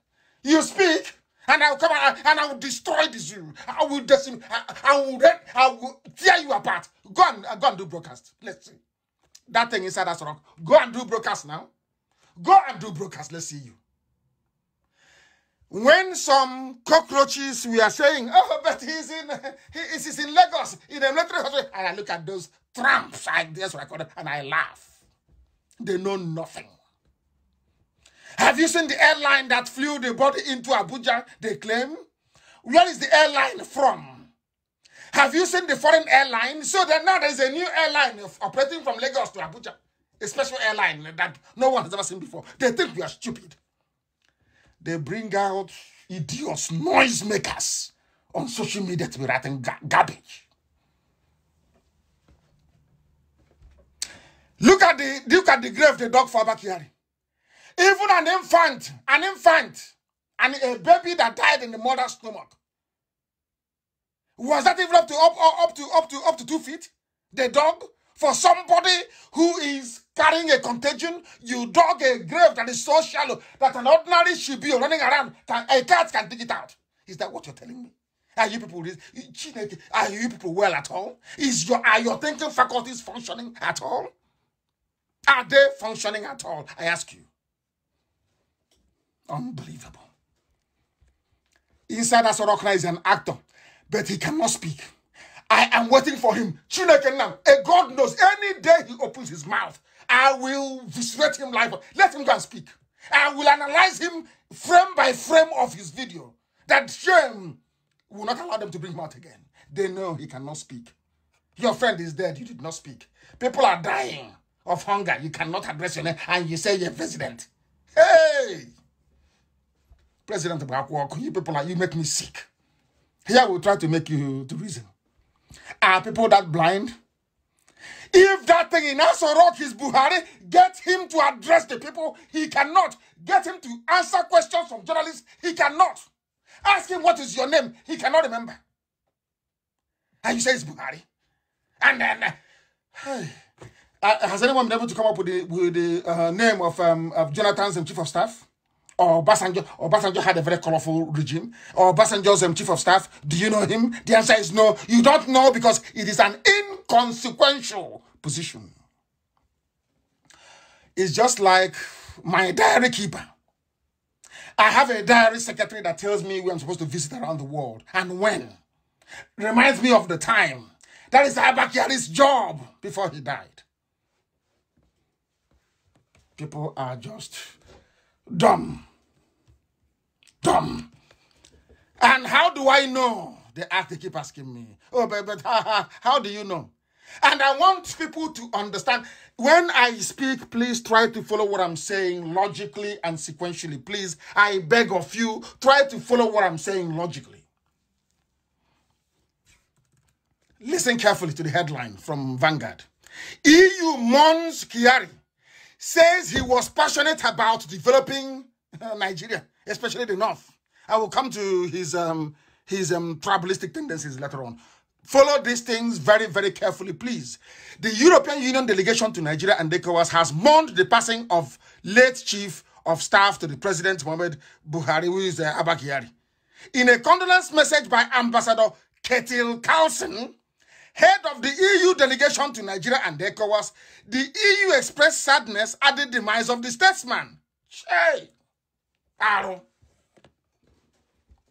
You speak, and I'll come and I will destroy this you. I will tear you apart. Go and do broadcast. Let's see. That thing inside that rock. Go and do broadcast now. Go and do broadcast. Let's see you. When some cockroaches we are saying, oh, but he's in Lagos, in a military hospital, and I look at those tramps, that's what I call it, and I laugh. They know nothing. Have you seen the airline that flew the body into Abuja, they claim? Where is the airline from? Have you seen the foreign airline? So that now there's a new airline operating from Lagos to Abuja. A special airline that no one has ever seen before. They think we are stupid. They bring out idiots, noisemakers on social media to be writing garbage. Look at the grave they dug for Abba Kyari. Even an infant, and a baby that died in the mother's stomach. Was that even up to 2 feet? The dog? For somebody who is carrying a contagion, you dug a grave that is so shallow that an ordinary Shibio running around, a cat can dig it out. Is that what you're telling me? Are you people well at all? Are your thinking faculties functioning at all? Are they functioning at all? I ask you. Unbelievable. Inside Asorokna is an actor, but he cannot speak. I am waiting for him. Chineke now. God knows, any day he opens his mouth, I will viscerate him live. Let him go and speak. I will analyze him frame by frame of his video. That shame will not allow them to bring him out again. They know he cannot speak. Your friend is dead. You did not speak. People are dying of hunger. You cannot address your name and you say you're president. Hey! President of Bakwok, you people you make me sick. Here we'll try to make you to reason. Are people that blind? If that thing in Asorok is Buhari, get him to address the people. He cannot. Get him to answer questions from journalists. He cannot. Ask him what is your name. He cannot remember. And you say it's Buhari. And then, has anyone been able to come up with the name of Jonathan's chief of staff? Or Basanjo had a very colorful regime. Or Basanjo's chief of staff, do you know him? The answer is no. You don't know because it is an inconsequential position. It's just like my diary keeper. I have a diary secretary that tells me where I'm supposed to visit around the world and when. Reminds me of the time. That is Abba Kyari's job before he died. People are just dumb. And how do I know? They keep asking me. Oh, but how do you know? And I want people to understand. When I speak, please try to follow what I'm saying logically and sequentially. Please, I beg of you, try to follow what I'm saying logically. Listen carefully to the headline from Vanguard. EU mourns Kyari. Says he was passionate about developing Nigeria, especially the north. I will come to his tribalistic tendencies later on. Follow these things very, very carefully, please. The European Union delegation to Nigeria and ECOWAS has mourned the passing of late chief of staff to the president, Muhammad Buhari, who is Abba Kyari. In a condolence message by Ambassador Ketil Carlson, head of the EU delegation to Nigeria and ECOWAS, the EU expressed sadness at the demise of the statesman. Hey, Aro.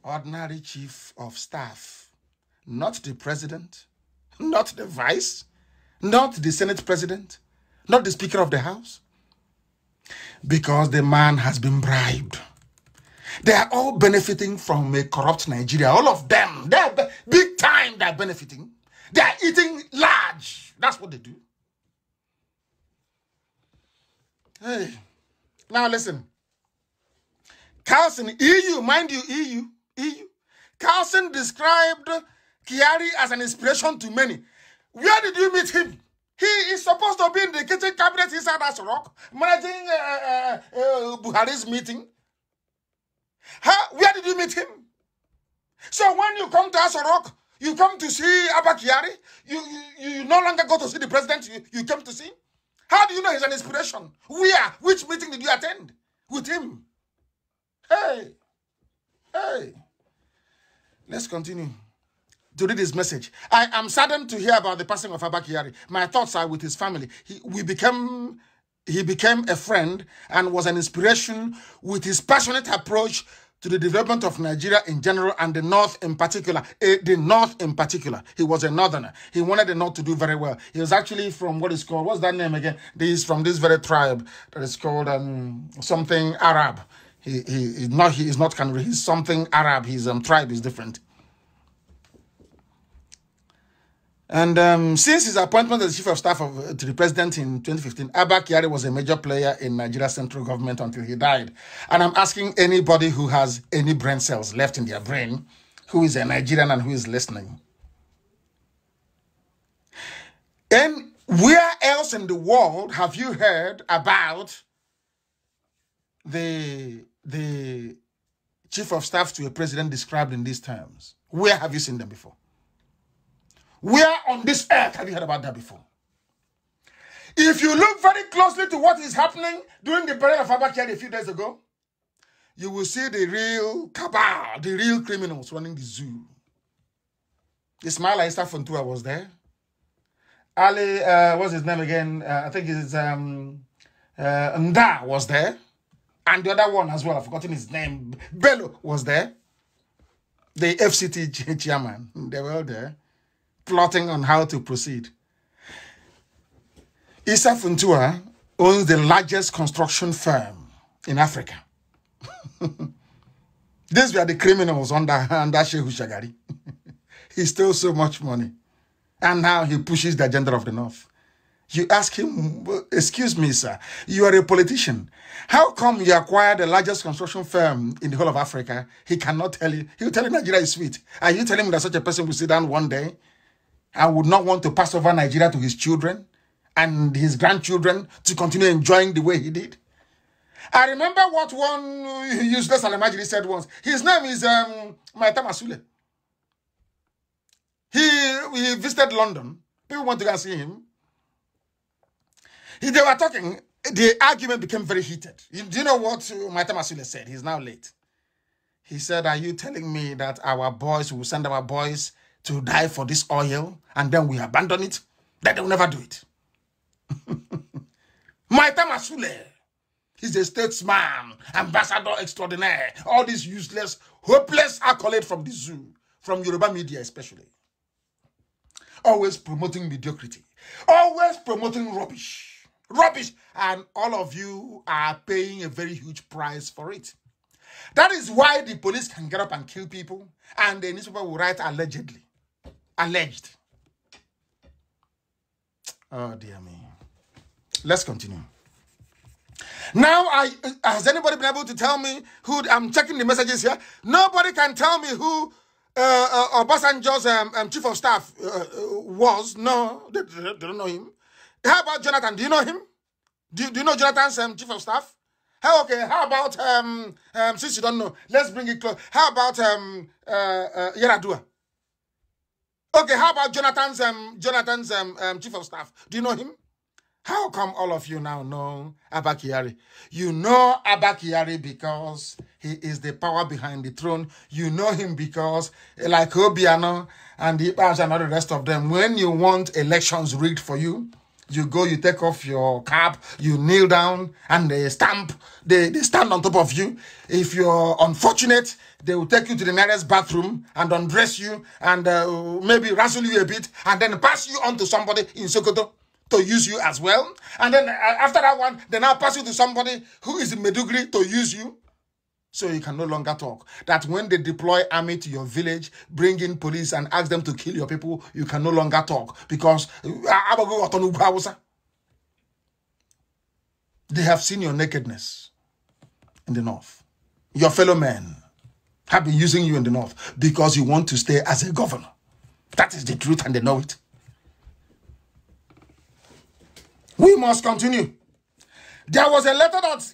Ordinary chief of staff, not the president, not the vice, not the Senate president, not the Speaker of the House, because the man has been bribed. They are all benefiting from a corrupt Nigeria. All of them, they're big time, they're benefiting. They are eating large. That's what they do. Hey, now listen. Carlson, EU, mind you, EU. Carlson described Kyari as an inspiration to many. Where did you meet him? He is supposed to be in the kitchen cabinet inside Aso Rock, managing Buhari's meeting. Where did you meet him? So when you come to Aso Rock, you come to see Abba Kyari, you no longer go to see the president you came to see? How do you know he's an inspiration? Where? Which meeting did you attend with him? Hey. Let's continue to read his message. I am saddened to hear about the passing of Abba Kyari. My thoughts are with his family. He became a friend and was an inspiration with his passionate approach to the development of Nigeria in general and the North in particular. He was a Northerner. He wanted the North to do very well. He was actually from what is called, what's that name again? He's from this very tribe that is called something Arab. He is not Kanuri. He's something Arab. His tribe is different. And since his appointment as chief of staff to the president in 2015, Abba Kyari was a major player in Nigeria's central government until he died. And I'm asking anybody who has any brain cells left in their brain, who is a Nigerian and who is listening. And where else in the world have you heard about the chief of staff to a president described in these terms? Where have you seen them before? Where on this earth have you heard about that before? If you look very closely to what is happening during the burial of Abba Kyari a few days ago, you will see the real cabal, the real criminals running the zoo. Ismail Aissa Fontua was there. Ali, what's his name again? I think it's Nda was there. And the other one as well, I've forgotten his name. Bello was there. The FCT chairman, they were all there, plotting on how to proceed. Issa Funtua owns the largest construction firm in Africa. These were the criminals under Shehu Shagari. He stole so much money. And now he pushes the agenda of the North. You ask him, excuse me, sir, you are a politician. How come you acquired the largest construction firm in the whole of Africa? He cannot tell you. He will tell you Nigeria is sweet. Are you telling me that such a person will sit down one day and would not want to pass over Nigeria to his children and his grandchildren to continue enjoying the way he did? I remember what one useless Alamajiri said once. His name is Maita Masule. He visited London. People want to go and see him. They were talking. The argument became very heated. Do you know what Maita Masule said? He's now late. He said, are you telling me that our boys will send our boys to die for this oil and then we abandon it? That they will never do it. Maita Masule. He's a statesman, ambassador extraordinaire. All these useless, hopeless accolades from the zoo, from Yoruba media especially. Always promoting mediocrity. Always promoting rubbish. Rubbish. And all of you are paying a very huge price for it. That is why the police can get up and kill people and the newspaper will write allegedly. Alleged. Oh, dear me. Let's continue. Now, has anybody been able to tell me who, I'm checking the messages here. Nobody can tell me who Obasanjo's chief of staff was. No, they don't know him. How about Jonathan? Do you know him? Do you know Jonathan's chief of staff? Okay, how about, since you don't know, let's bring it close. How about Yaradua? Okay, how about Jonathan's chief of staff? Do you know him? How come all of you now know Abba Kyari? You know Abba Kyari because he is the power behind the throne. You know him because, like Obiano and the I.P.O.B and all the rest of them, when you want elections rigged for you, you go, you take off your cap, you kneel down, and they stand on top of you. If you're unfortunate, they will take you to the nearest bathroom and undress you and maybe wrestle you a bit and then pass you on to somebody in Sokoto to use you as well. And then after that one, they now pass you to somebody who is in Meduguri to use you. So you can no longer talk. That when they deploy army to your village, bring in police and ask them to kill your people, you can no longer talk. Because they have seen your nakedness in the north. Your fellow men have been using you in the north because you want to stay as a governor. That is the truth and they know it. We must continue. There was a letter that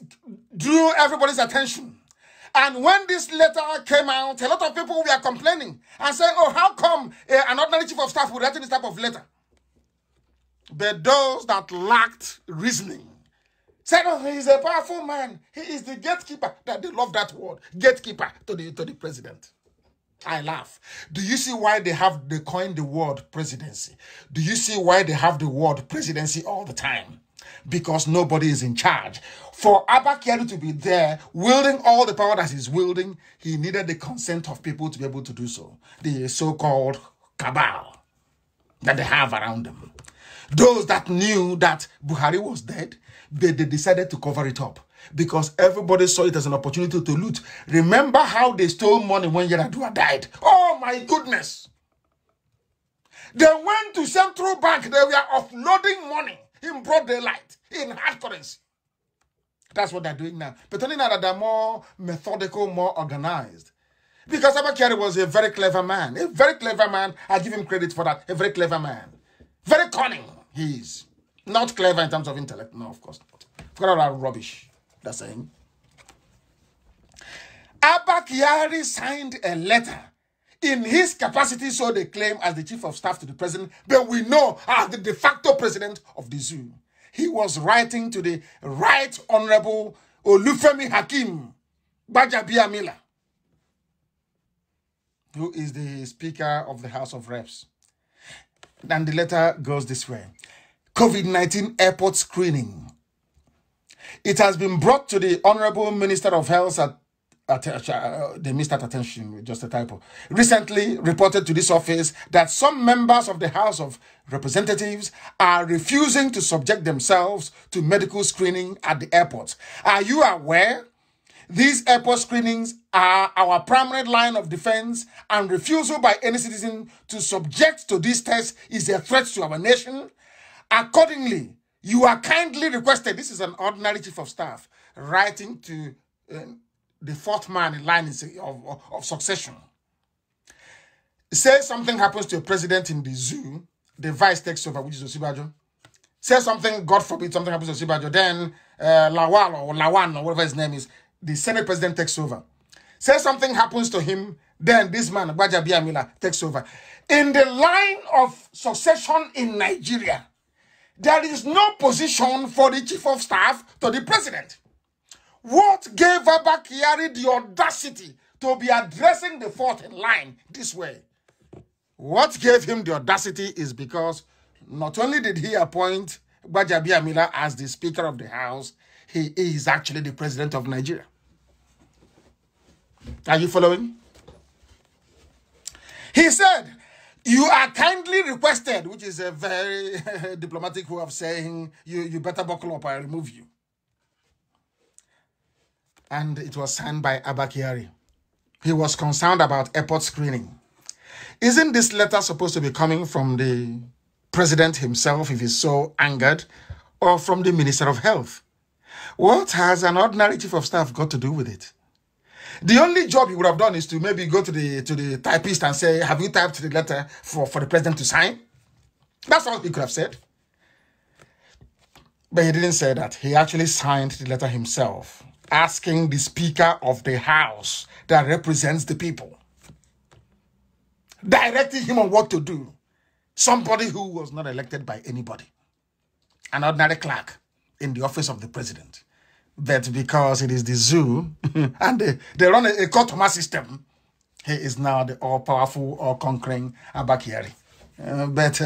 drew everybody's attention. And when this letter came out, a lot of people were complaining and saying, oh, how come an ordinary chief of staff would write this type of letter? But those that lacked reasoning said, oh, he's a powerful man. He is the gatekeeper. That they love that word, gatekeeper to the president. I laugh. Do you see why they coined the word presidency? Do you see why they have the word presidency all the time? Because nobody is in charge. For Abba Kyari to be there, wielding all the power that he's wielding, he needed the consent of people to be able to do so. The so-called cabal that they have around them. Those that knew that Buhari was dead, they decided to cover it up. Because everybody saw it as an opportunity to loot. Remember how they stole money when Yaradua died? Oh my goodness! They went to Central Bank, they were offloading money in broad daylight, in hard currency. That's what they're doing now. But only now that they're more methodical, more organized. Because Abba Kyari was a very clever man. A very clever man. I give him credit for that. A very clever man. Very cunning, he is. Not clever in terms of intellect. No, of course not. Forget all that rubbish. That's saying. Abba Kyari signed a letter in his capacity, so they claim, as the chief of staff to the president, but we know as the de facto president of the zoo. He was writing to the Right Honorable Olufemi Hakim Gbajabiamila, who is the Speaker of the House of Reps. And the letter goes this way. COVID-19 airport screening. It has been brought to the Honorable Minister of Health they missed that attention, just a typo. Recently reported to this office that some members of the House of Representatives are refusing to subject themselves to medical screening at the airport. Are you aware? These airport screenings are our primary line of defense, and refusal by any citizen to subject to these tests is a threat to our nation. Accordingly, you are kindly requested, this is an ordinary chief of staff, writing to the fourth man in line of succession. Say something happens to a president in the zoo, the vice takes over, which is Osibajo. Say something, God forbid, something happens to Osibajo, then Lawal or Lawan or whatever his name is, the Senate president takes over. Say something happens to him, then this man, Gbajabiamila, takes over. In the line of succession in Nigeria, there is no position for the chief of staff to the president. What gave Abba Kyari the audacity to be addressing the fourth in line this way? What gave him the audacity is because not only did he appoint Gbajabiamila as the Speaker of the House, he is actually the President of Nigeria. Are you following? He said, you are kindly requested, which is a very diplomatic way of saying you better buckle up, I remove you. And it was signed by Abba Kyari. He was concerned about airport screening. Isn't this letter supposed to be coming from the president himself, if he's so angered, or from the Minister of Health? What has an ordinary chief of staff got to do with it? The only job he would have done is to maybe go to the typist and say, have you typed the letter for the president to sign? That's all he could have said. But he didn't say that. He actually signed the letter himself, asking the Speaker of the House that represents the people, directing him on what to do. Somebody who was not elected by anybody. an ordinary clerk in the office of the president. But because it is the zoo and they run a Kotoma system, he is now the all-powerful, all-conquering Abakari. But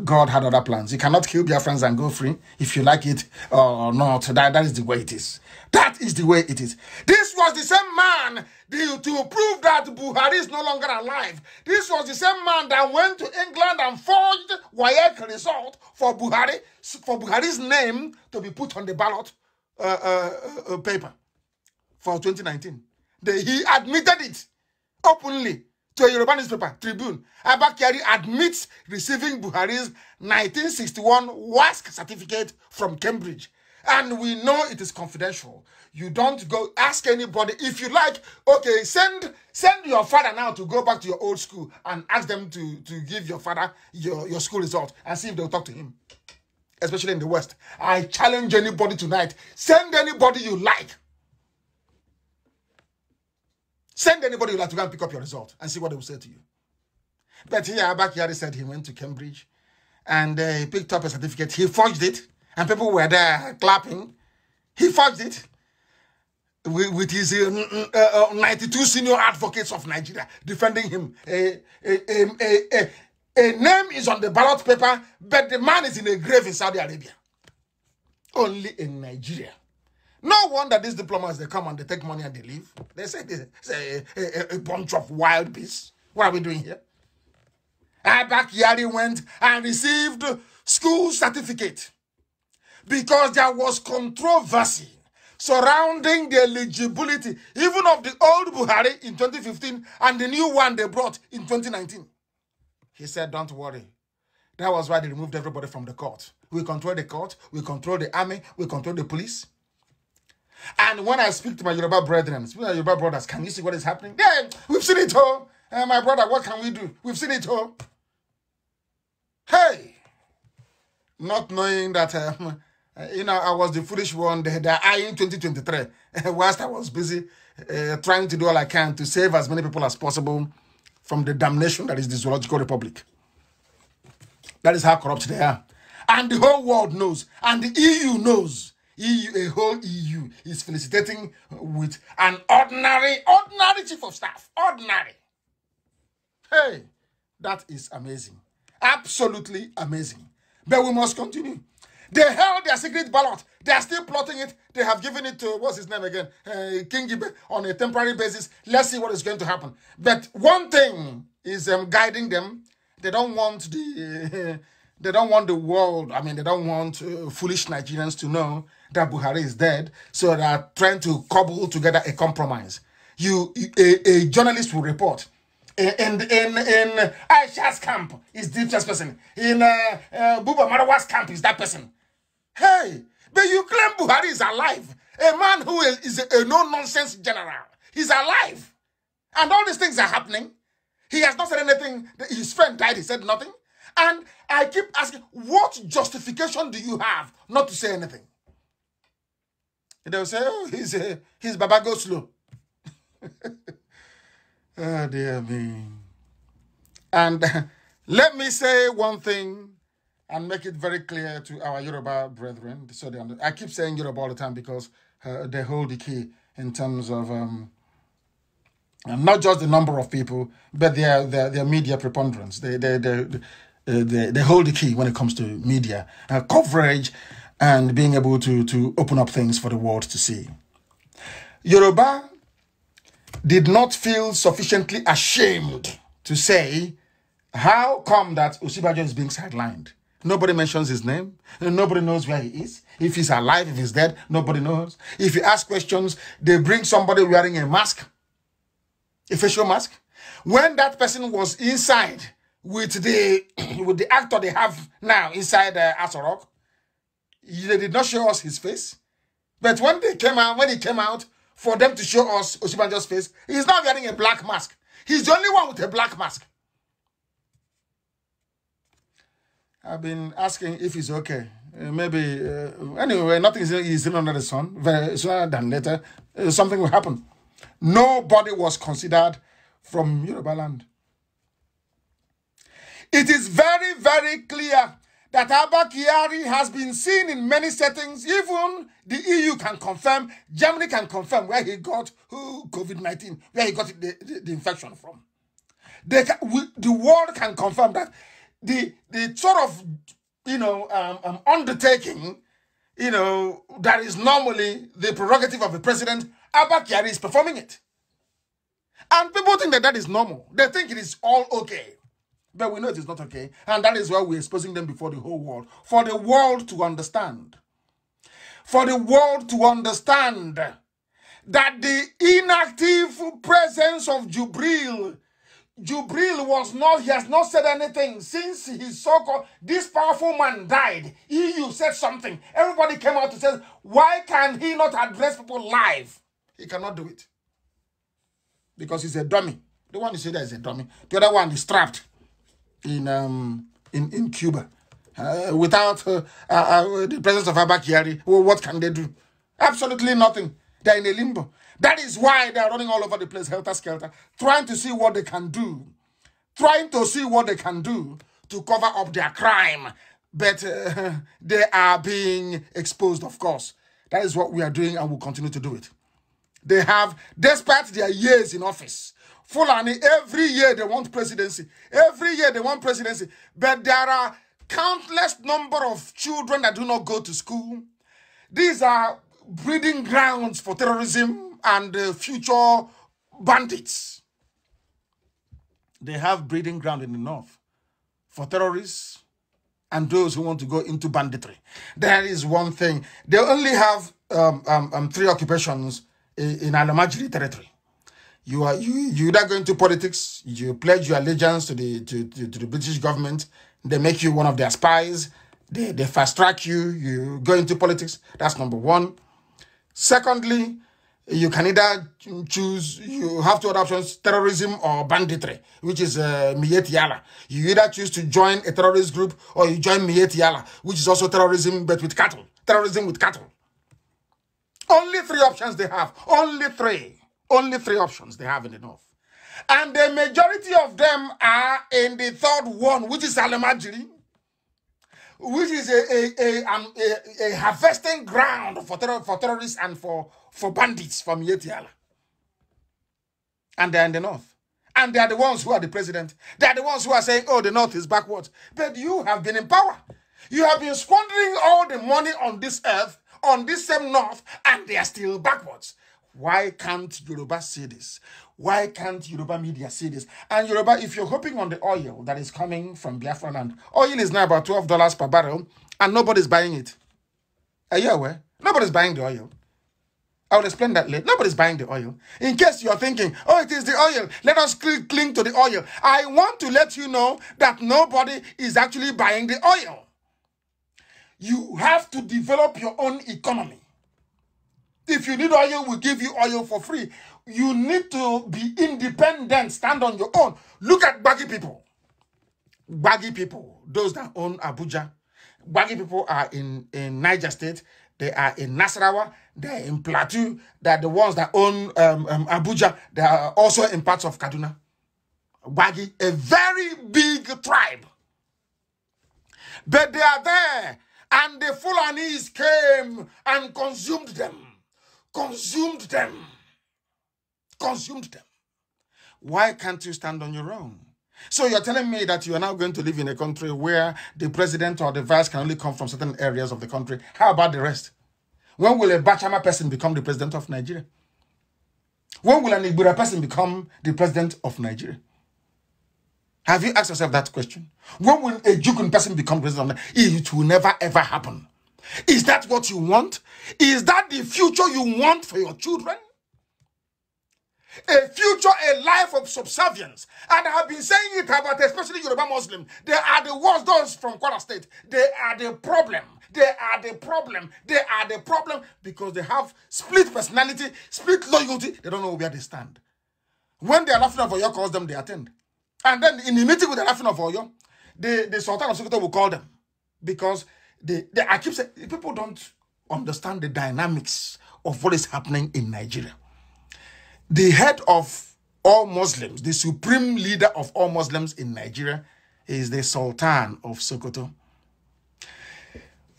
God had other plans. You cannot kill Biafrans and go free if you like it or not. That is the way it is. That is the way it is. This was the same man to prove that Buhari is no longer alive. This was the same man that went to England and forged WAEC result for Buhari's name to be put on the ballot paper for 2019. He admitted it openly to a Yoruba newspaper, Tribune. Abakari admits receiving Buhari's 1961 WASC certificate from Cambridge. And we know it is confidential. You don't go ask anybody. If you like, okay, send your father now to go back to your old school and ask them to give your father your school result and see if they'll talk to him. Especially in the West. I challenge anybody tonight. Send anybody you like. Send anybody you like to go and pick up your result and see what they will say to you. But here, Abakari said he went to Cambridge and he picked up a certificate. He forged it and people were there clapping. He forged it with his 92 senior advocates of Nigeria defending him. A name is on the ballot paper, but the man is in a grave in Saudi Arabia. Only in Nigeria. No wonder these diplomats, they come and they take money and they leave. They say this is a bunch of wild beasts. What are we doing here? Abakari went and received school certificate because there was controversy surrounding the eligibility even of the old Buhari in 2015 and the new one they brought in 2019. He said, don't worry. That was why they removed everybody from the court. We control the court, we control the army, we control the police. And when I speak to my Yoruba brethren, speak to my Yoruba brothers, can you see what is happening? Yeah, we've seen it all. My brother, what can we do? We've seen it all. Hey! Not knowing that, I was the foolish one. They're eyeing 2023. Whilst I was busy trying to do all I can to save as many people as possible from the damnation that is the Zoological Republic. That is how corrupt they are. And the whole world knows. And the EU knows. A whole EU is felicitating with an ordinary chief of staff. Ordinary. Hey, that is amazing. Absolutely amazing. But we must continue. They held their secret ballot. They are still plotting it. They have given it to, what's his name again? King Gibe on a temporary basis. Let's see what is going to happen. But one thing is guiding them. They don't want they don't want the world, they don't want foolish Nigerians to know that Buhari is dead. So they are trying to cobble together a compromise. A journalist will report. In Aisha's camp is this person. In Buba Marawa's camp is that person. Hey, but you claim Buhari is alive. A man who is a no-nonsense general. He's alive. And all these things are happening. He has not said anything. His friend died, he said nothing. And I keep asking, what justification do you have not to say anything? They'll say, oh, he's Baba go slow. Oh, dear me. And let me say one thing and make it very clear to our Yoruba brethren. So I keep saying Yoruba all the time because they hold the key in terms of not just the number of people, but their media preponderance. They hold the key when it comes to media coverage and being able to open up things for the world to see. Yoruba did not feel sufficiently ashamed to say, how come that Osibajo is being sidelined? Nobody mentions his name. Nobody knows where he is. If he's alive, if he's dead, nobody knows. If you ask questions, they bring somebody wearing a mask, a facial mask. When that person was inside with the actor they have now inside Asorok, they did not show us his face. But when he came out, for them to show us Osibajo's face, he's not wearing a black mask. He's the only one with a black mask. I've been asking if he's okay. Anyway, nothing is under the sun. Very sooner than later, something will happen. Nobody was considered from Yoruba land. It is very, very clear that Abba Kyari has been seen in many settings. Even the EU can confirm, Germany can confirm where he got COVID-19, where he got the infection from. The world can confirm that the sort of, undertaking, that is normally the prerogative of the president, Abba Kyari is performing it. And people think that is normal. They think it is all okay. But we know it is not okay. And that is why we're exposing them before the whole world. For the world to understand. For the world to understand that the inactive presence of Jubril was not, he has not said anything since his so-called, this powerful man died. EU said something. Everybody came out to say, why can he not address people live? He cannot do it. Because he's a dummy. The one you say that is a dummy. The other one is trapped in Cuba. Without the presence of Abba Kyari, well, what can they do? Absolutely nothing. They're in a limbo. That is why they're running all over the place, helter-skelter, trying to see what they can do. Trying to see what they can do to cover up their crime. But they are being exposed, of course. That is what we are doing, and we'll continue to do it. They have, despite their years in office, Fulani, every year they want presidency. Every year they want presidency. But there are countless number of children that do not go to school. These are breeding grounds for terrorism and future bandits. They have breeding ground in the north for terrorists and those who want to go into banditry. There is one thing. They only have 3 occupations in Alamajiri territory. You either go into politics, you pledge your allegiance to the British government, they make you one of their spies, they fast track you, you go into politics. That's number 1. Secondly, you can either choose, you have 2 other options, terrorism or banditry, which is Miyetti Allah. You either choose to join a terrorist group or you join Miyetti Allah, which is also terrorism but with cattle. Terrorism with cattle. Only 3 options they have. Only 3. Only 3 options they have in the north. And the majority of them are in the 3rd one, which is Alamajiri, which is a harvesting ground for terrorists and for bandits from Miyetti Allah. And they're in the north. And they are the ones who are the president. They are the ones who are saying, oh, the north is backwards. But you have been in power. You have been squandering all the money on this earth, on this same north, and they are still backwards. Why can't Yoruba see this? Why can't Yoruba media see this? And Yoruba, if you're hoping on the oil that is coming from Biafran land, oil is now about $12 per barrel, and nobody's buying it. Are you aware? Nobody's buying the oil. I will explain that later. Nobody's buying the oil. In case you're thinking, oh, it is the oil, let us cling to the oil. I want to let you know that nobody is actually buying the oil. You have to develop your own economy. If you need oil, we'll give you oil for free. You need to be independent, stand on your own. Look at baggy people. Baggy people, those that own Abuja. Baggy people are in Niger State. They are in Nasarawa. They are in Plateau. They are the ones that own Abuja. They are also in parts of Kaduna. Baggy, a very big tribe. But they are there. And the Fulanis came and consumed them. Consumed them. Consumed them. Why can't you stand on your own? So you're telling me that you are now going to live in a country where the president or the vice can only come from certain areas of the country. How about the rest? When will a Bachama person become the president of Nigeria? When will an Igbira person become the president of Nigeria? Have you asked yourself that question? When will a Jukun person become president of Nigeria? It will never ever happen. Is that what you want? Is that the future you want for your children? A future, a life of subservience. And I have been saying it about especially Yoruba Muslims. They are the worst, those from Kwara State. They are the problem. They are the problem. They are the problem because they have split personality, split loyalty. They don't know where they stand. When they are laughing of Oyo calls them, they attend. And then in the meeting with the laughing of Oyo, the Sultan of Sokoto will call them. Because I keep saying, people don't understand the dynamics of what is happening in Nigeria. The head of all Muslims, the supreme leader of all Muslims in Nigeria is the Sultan of Sokoto.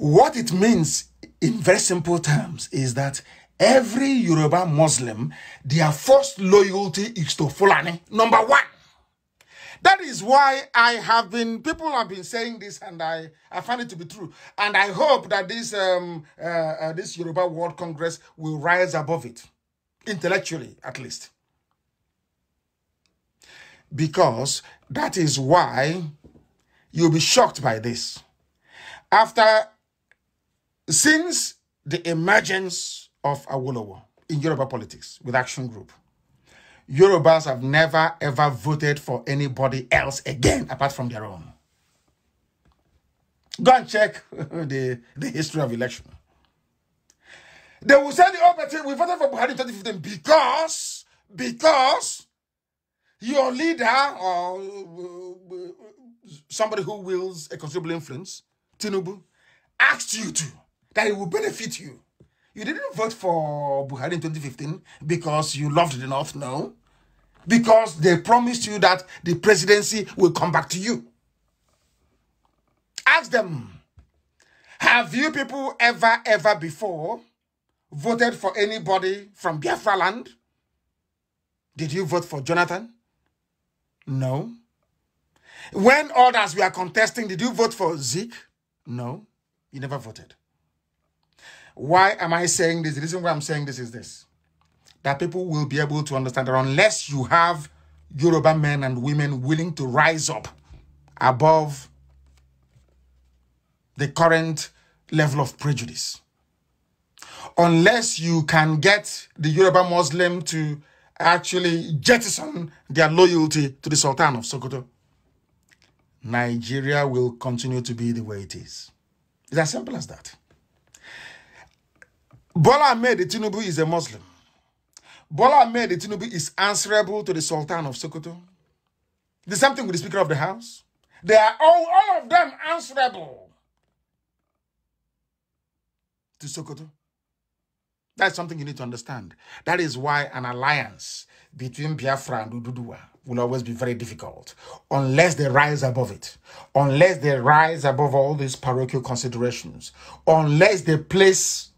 What it means in very simple terms is that every Yoruba Muslim, their first loyalty is to Fulani, number one. That is why people have been saying this, and I find it to be true. And I hope that this Yoruba World Congress will rise above it, intellectually at least. Because that is why you'll be shocked by this. Since the emergence of Awolowo in Yoruba politics with Action Group, Yorubas have never ever voted for anybody else again apart from their own. Go and check the history of election. They will say we voted for Buhari in 2015 because your leader or somebody who wields a considerable influence, Tinubu, asked you to, that it will benefit you. You didn't vote for Buhari in 2015 because you loved the North, no. Because they promised you that the presidency will come back to you. Ask them, have you people ever before voted for anybody from Biafra land? Did you vote for Jonathan? No. When others were contesting, did you vote for Zeke? No. You never voted. Why am I saying this? The reason why I'm saying this is this. That people will be able to understand that unless you have Yoruba men and women willing to rise up above the current level of prejudice, unless you can get the Yoruba Muslim to actually jettison their loyalty to the Sultan of Sokoto, Nigeria will continue to be the way it is. It's as simple as that. Bola Ahmed Tinubu is a Muslim. Bola Ahmed Tinubu is answerable to the Sultan of Sokoto. The same thing with the Speaker of the House. They are all of them answerable to Sokoto. That's something you need to understand. That is why an alliance between Biafra and Ududuwa will always be very difficult unless they rise above it, unless they rise above all these parochial considerations, unless they place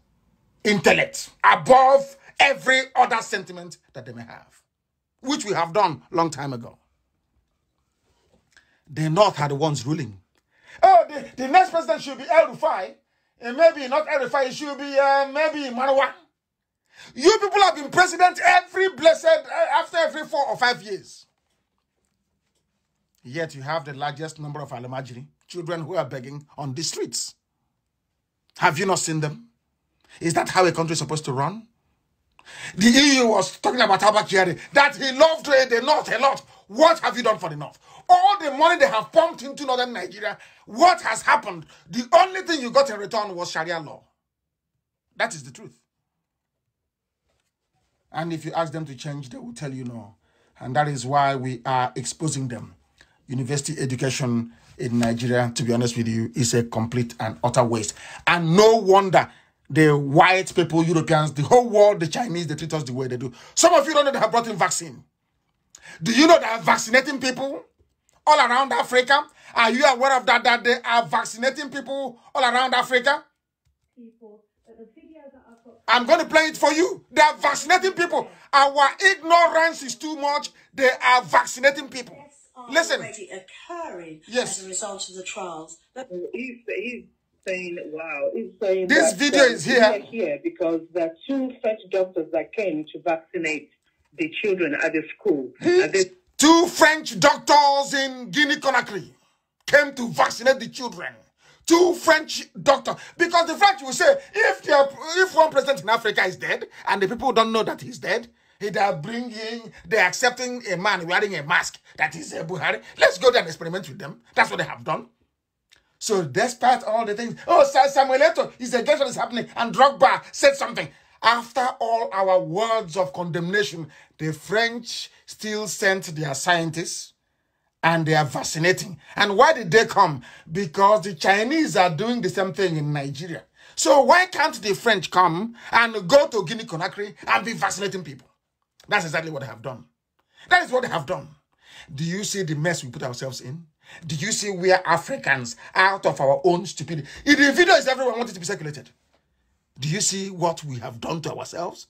intellect above every other sentiment that they may have, which we have done long time ago. The North are the ones ruling. Oh, the next president should be El Rufai, and maybe not El Rufai, it should be maybe Marwa. You people have been president after every 4 or 5 years. Yet you have the largest number of Alamajiri, children who are begging on the streets. Have you not seen them? Is that how a country is supposed to run? The EU was talking about Abba that he loved the North a lot. What have you done for the North? All the money they have pumped into northern Nigeria, what has happened? The only thing you got in return was Sharia law. That is the truth. And if you ask them to change, they will tell you no. And that is why we are exposing them. University education in Nigeria, to be honest with you, is a complete and utter waste. And no wonder the white people, Europeans, the whole world, the Chinese, they treat us the way they do. Some of you don't know they have brought in vaccine. Do you know they are vaccinating people all around Africa? Are you aware of that they are vaccinating people all around Africa? I'm going to play it for you. They are vaccinating people. Our ignorance is too much. They are vaccinating people. Listen. Already occurring yes. as a result of the trials. He's saying, wow. He's saying this that, video is here. Here because there are 2 French doctors that came to vaccinate the children at the school. 2 French doctors in Guinea-Conakry came to vaccinate the children. 2 French doctors. Because the French will say, if one president in Africa is dead, and the people don't know that he's dead, they're accepting a man wearing a mask that is Buhari. Let's go there and experiment with them. That's what they have done. So despite all the things, Samuel Eto'o is against what is happening, and Drogba said something. After all our words of condemnation, the French still sent their scientists and they are vaccinating. And why did they come? Because the Chinese are doing the same thing in Nigeria. So why can't the French come and go to Guinea-Conakry and be vaccinating people? That's exactly what they have done. That is what they have done. Do you see the mess we put ourselves in? Do you see we are Africans out of our own stupidity? If the video is everywhere, want it to be circulated. Do you see what we have done to ourselves?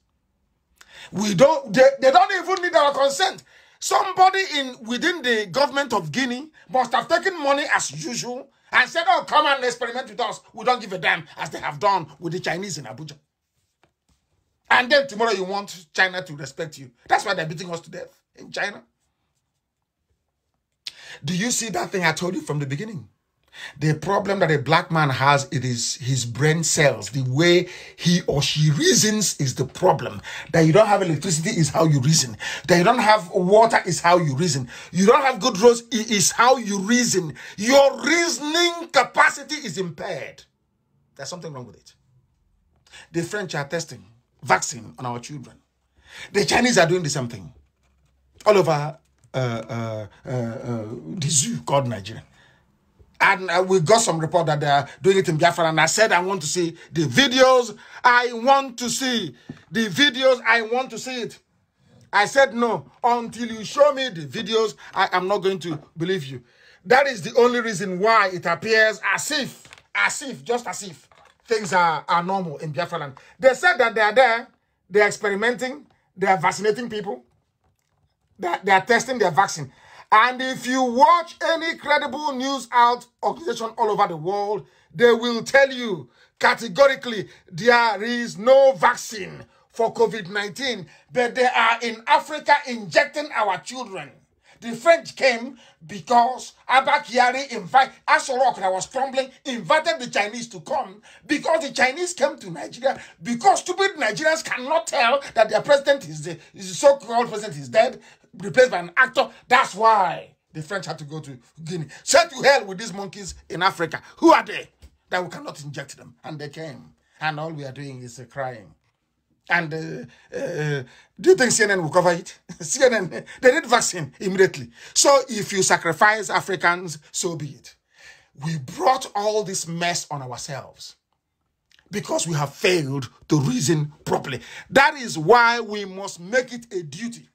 They don't even need our consent. Somebody within the government of Guinea must have taken money as usual and said, oh, come and experiment with us. We don't give a damn, as they have done with the Chinese in Abuja. And then tomorrow you want China to respect you. That's why they're beating us to death in China. Do you see that thing I told you from the beginning? The problem that a black man has, it is his brain cells. The way he or she reasons is the problem. That you don't have electricity is how you reason. That you don't have water is how you reason. You don't have good roads is how you reason. Your reasoning capacity is impaired. There's something wrong with it. The French are testing vaccine on our children. The Chinese are doing the same thing. All over the zoo called Nigeria. And we got some report that they are doing it in Biafra. And I said, I want to see the videos. I want to see the videos. I want to see it. I said, no, until you show me the videos, I am not going to believe you. That is the only reason why it appears as if, just as if things are normal in Biafra land. They said that they are there. They are experimenting. They are vaccinating people. They are testing their vaccine. And if you watch any credible news out organization all over the world, they will tell you categorically there is no vaccine for COVID-19, but they are in Africa injecting our children. The French came because Abba-Kyari Asorok that was crumbling, invited the Chinese to come because the Chinese came to Nigeria because stupid Nigerians cannot tell that their president is the so-called president is dead, replaced by an actor. That's why the French had to go to Guinea. Say to hell with these monkeys in Africa. Who are they that we cannot inject them? And they came. And all we are doing is crying. And do you think CNN will cover it? CNN, they need vaccine immediately. So if you sacrifice Africans, so be it. We brought all this mess on ourselves because we have failed to reason properly. That is why we must make it a duty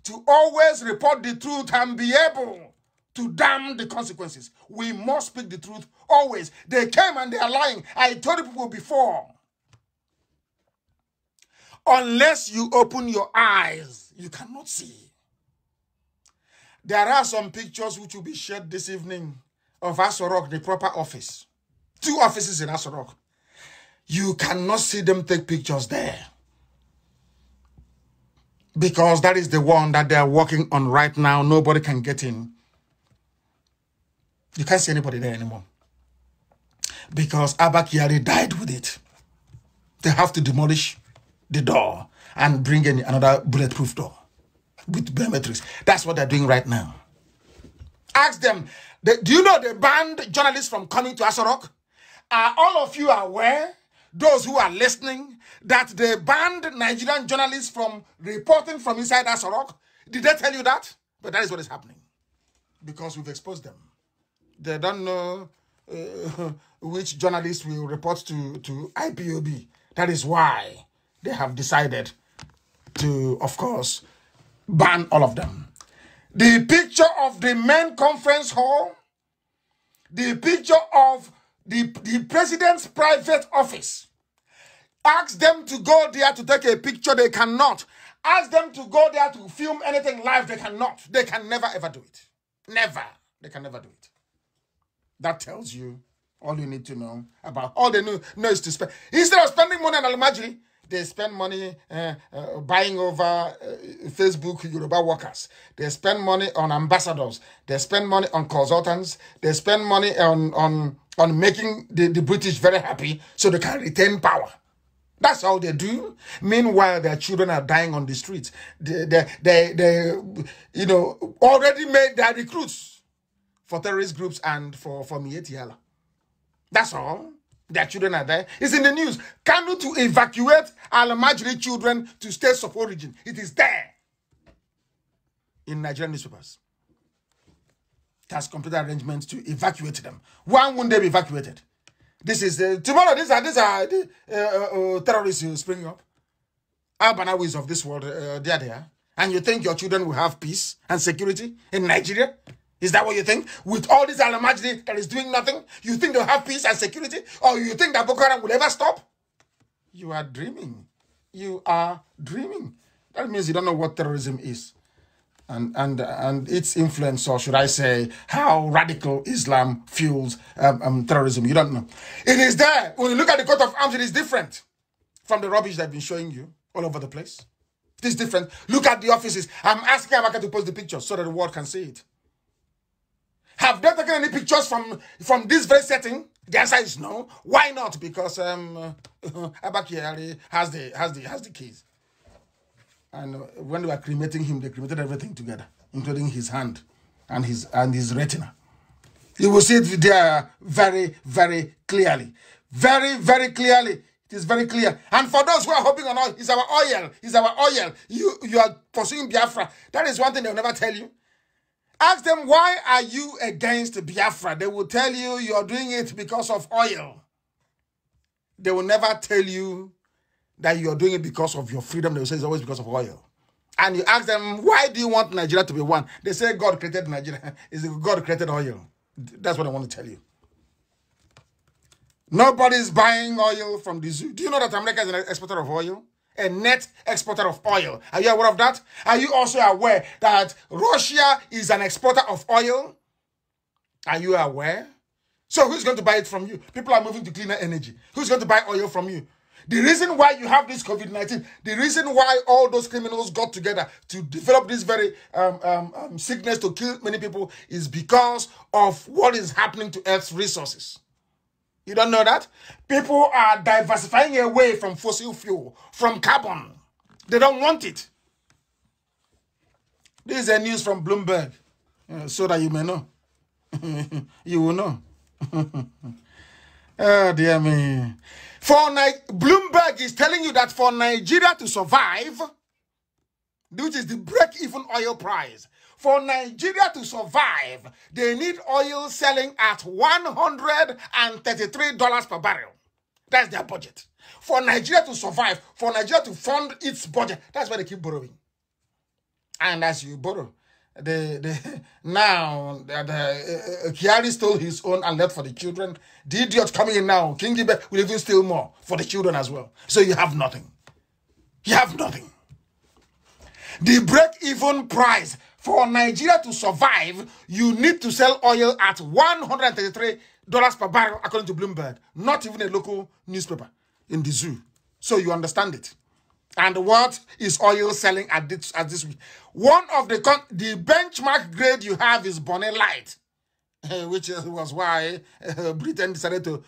to always report the truth and be able to damn the consequences. We must speak the truth always. They came and they are lying. I told people before, unless you open your eyes, you cannot see. There are some pictures which will be shared this evening of Asorok, the proper office. 2 offices in Asorok. You cannot see them take pictures there. Because that is the one that they are working on right now. Nobody can get in. You can't see anybody there anymore. Because Abba-Kyari died with it. They have to demolish the door and bring in another bulletproof door with biometrics. That's what they're doing right now. Ask them, do you know they banned journalists from coming to Asorok? Are all of you aware, those who are listening, that they banned Nigerian journalists from reporting from inside Asorok? Did they tell you that? But that is what is happening. Because we've exposed them. They don't know which journalists will report to I.P.O.B. That is why they have decided to, of course, ban all of them. The picture of the main conference hall, the picture of the president's private office. Ask them to go there to take a picture, they cannot. Ask them to go there to film anything live, they cannot. They can never ever do it. Never. They can never do it. That tells you all you need to know about. All they know is to spend. Instead of spending money on Almajiri, they spend money buying over Facebook Yoruba workers. They spend money on ambassadors. They spend money on consultants. They spend money on making the British very happy so they can retain power. That's all they do. Meanwhile, their children are dying on the streets. They already made their recruits for terrorist groups and for Mietiala. That's all. Their children are there. It's in the news. Kanu to evacuate Al-Majri children to states of origin. It is there in Nigerian newspapers. It has complete arrangements to evacuate them. When won't they be evacuated? This is tomorrow. These are terrorists who spring up. Al-Banawis of this world, they are there. And you think your children will have peace and security in Nigeria? Is that what you think? With all this Alamajdi that is doing nothing, you think they'll have peace and security? Or you think that Boko Haram will ever stop? You are dreaming. You are dreaming. That means you don't know what terrorism is. And its influence, or should I say, how radical Islam fuels terrorism. You don't know. It is there. When you look at the coat of arms, it is different from the rubbish they've been showing you all over the place. It is different. Look at the offices. I'm asking Amaka to post the pictures so that the world can see it. Have they taken any pictures from this very setting? The answer is no. Why not? Because Abakari has the keys. And when they were cremating him, they cremated everything together, including his hand and his retina. You will see it there very, very clearly. Very, very clearly. It is very clear. And for those who are hoping on oil, it's our oil. It's our oil. You are pursuing Biafra. That is one thing they'll never tell you. Ask them, why are you against Biafra? They will tell you you're doing it because of oil. They will never tell you that you're doing it because of your freedom. They will say it's always because of oil. And you ask them, why do you want Nigeria to be one? They say God created Nigeria. It's God created oil. That's what I want to tell you. Nobody's buying oil from the zoo. Do you know that America is an exporter of oil? A net exporter of oil. Are you aware of that? Are you also aware that Russia is an exporter of oil? Are you aware? So who's going to buy it from you? People are moving to cleaner energy. Who's going to buy oil from you? The reason why you have this COVID-19, the reason why all those criminals got together to develop this very sickness to kill many people is because of what is happening to Earth's resources. You don't know that? People are diversifying away from fossil fuel, from carbon. They don't want it. This is a news from Bloomberg, so that you may know. You will know. Oh, dear me. Bloomberg is telling you that for Nigeria to survive, which is the break-even oil price, for Nigeria to survive, they need oil selling at $133 per barrel. That's their budget. For Nigeria to survive, for Nigeria to fund its budget, that's why they keep borrowing. And as you borrow, Kiari stole his own and left for the children. The idiot coming in now, King Gibe, will even steal more for the children as well. So you have nothing. You have nothing. The break-even price for Nigeria to survive, you need to sell oil at $133 per barrel, according to Bloomberg. Not even a local newspaper in the zoo. So you understand it. And what is oil selling at this week? One of the benchmark grade you have is Bonnet Light, which was why Britain decided to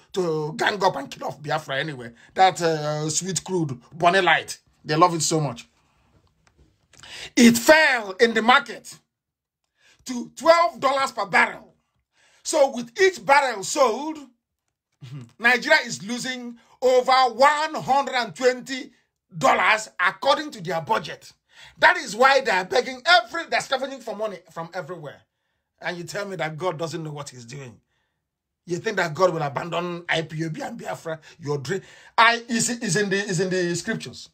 gang up and kill off Biafra anyway. That sweet crude Bonnet Light. They love it so much. It fell in the market to $12 per barrel. So with each barrel sold, Nigeria is losing over $120 according to their budget. That is why they are begging they're scavenging for money from everywhere. And you tell me that God doesn't know what he's doing. You think that God will abandon I.P.O.B and Biafra? Your dream is in the scriptures.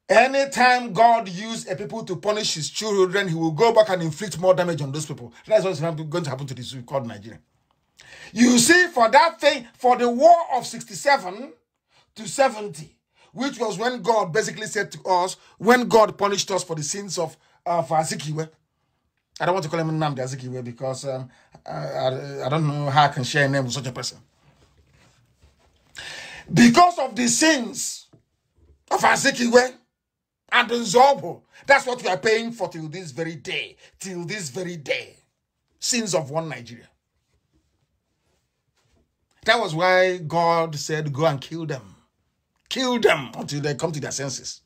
Anytime God uses a people to punish his children, he will go back and inflict more damage on those people. That's what's going to happen to this zoo called Nigeria. You see, for that thing, for the war of 67 to 70, which was when God basically said to us, when God punished us for the sins of Azikiwe. I don't want to call him Nnamdi Azikiwe because I don't know how I can share a name with such a person. Because of the sins of Azikiwe and Nzobo, that's what we are paying for till this very day. Till this very day. Sins of one Nigeria. That was why God said, go and kill them. Kill them until they come to their senses.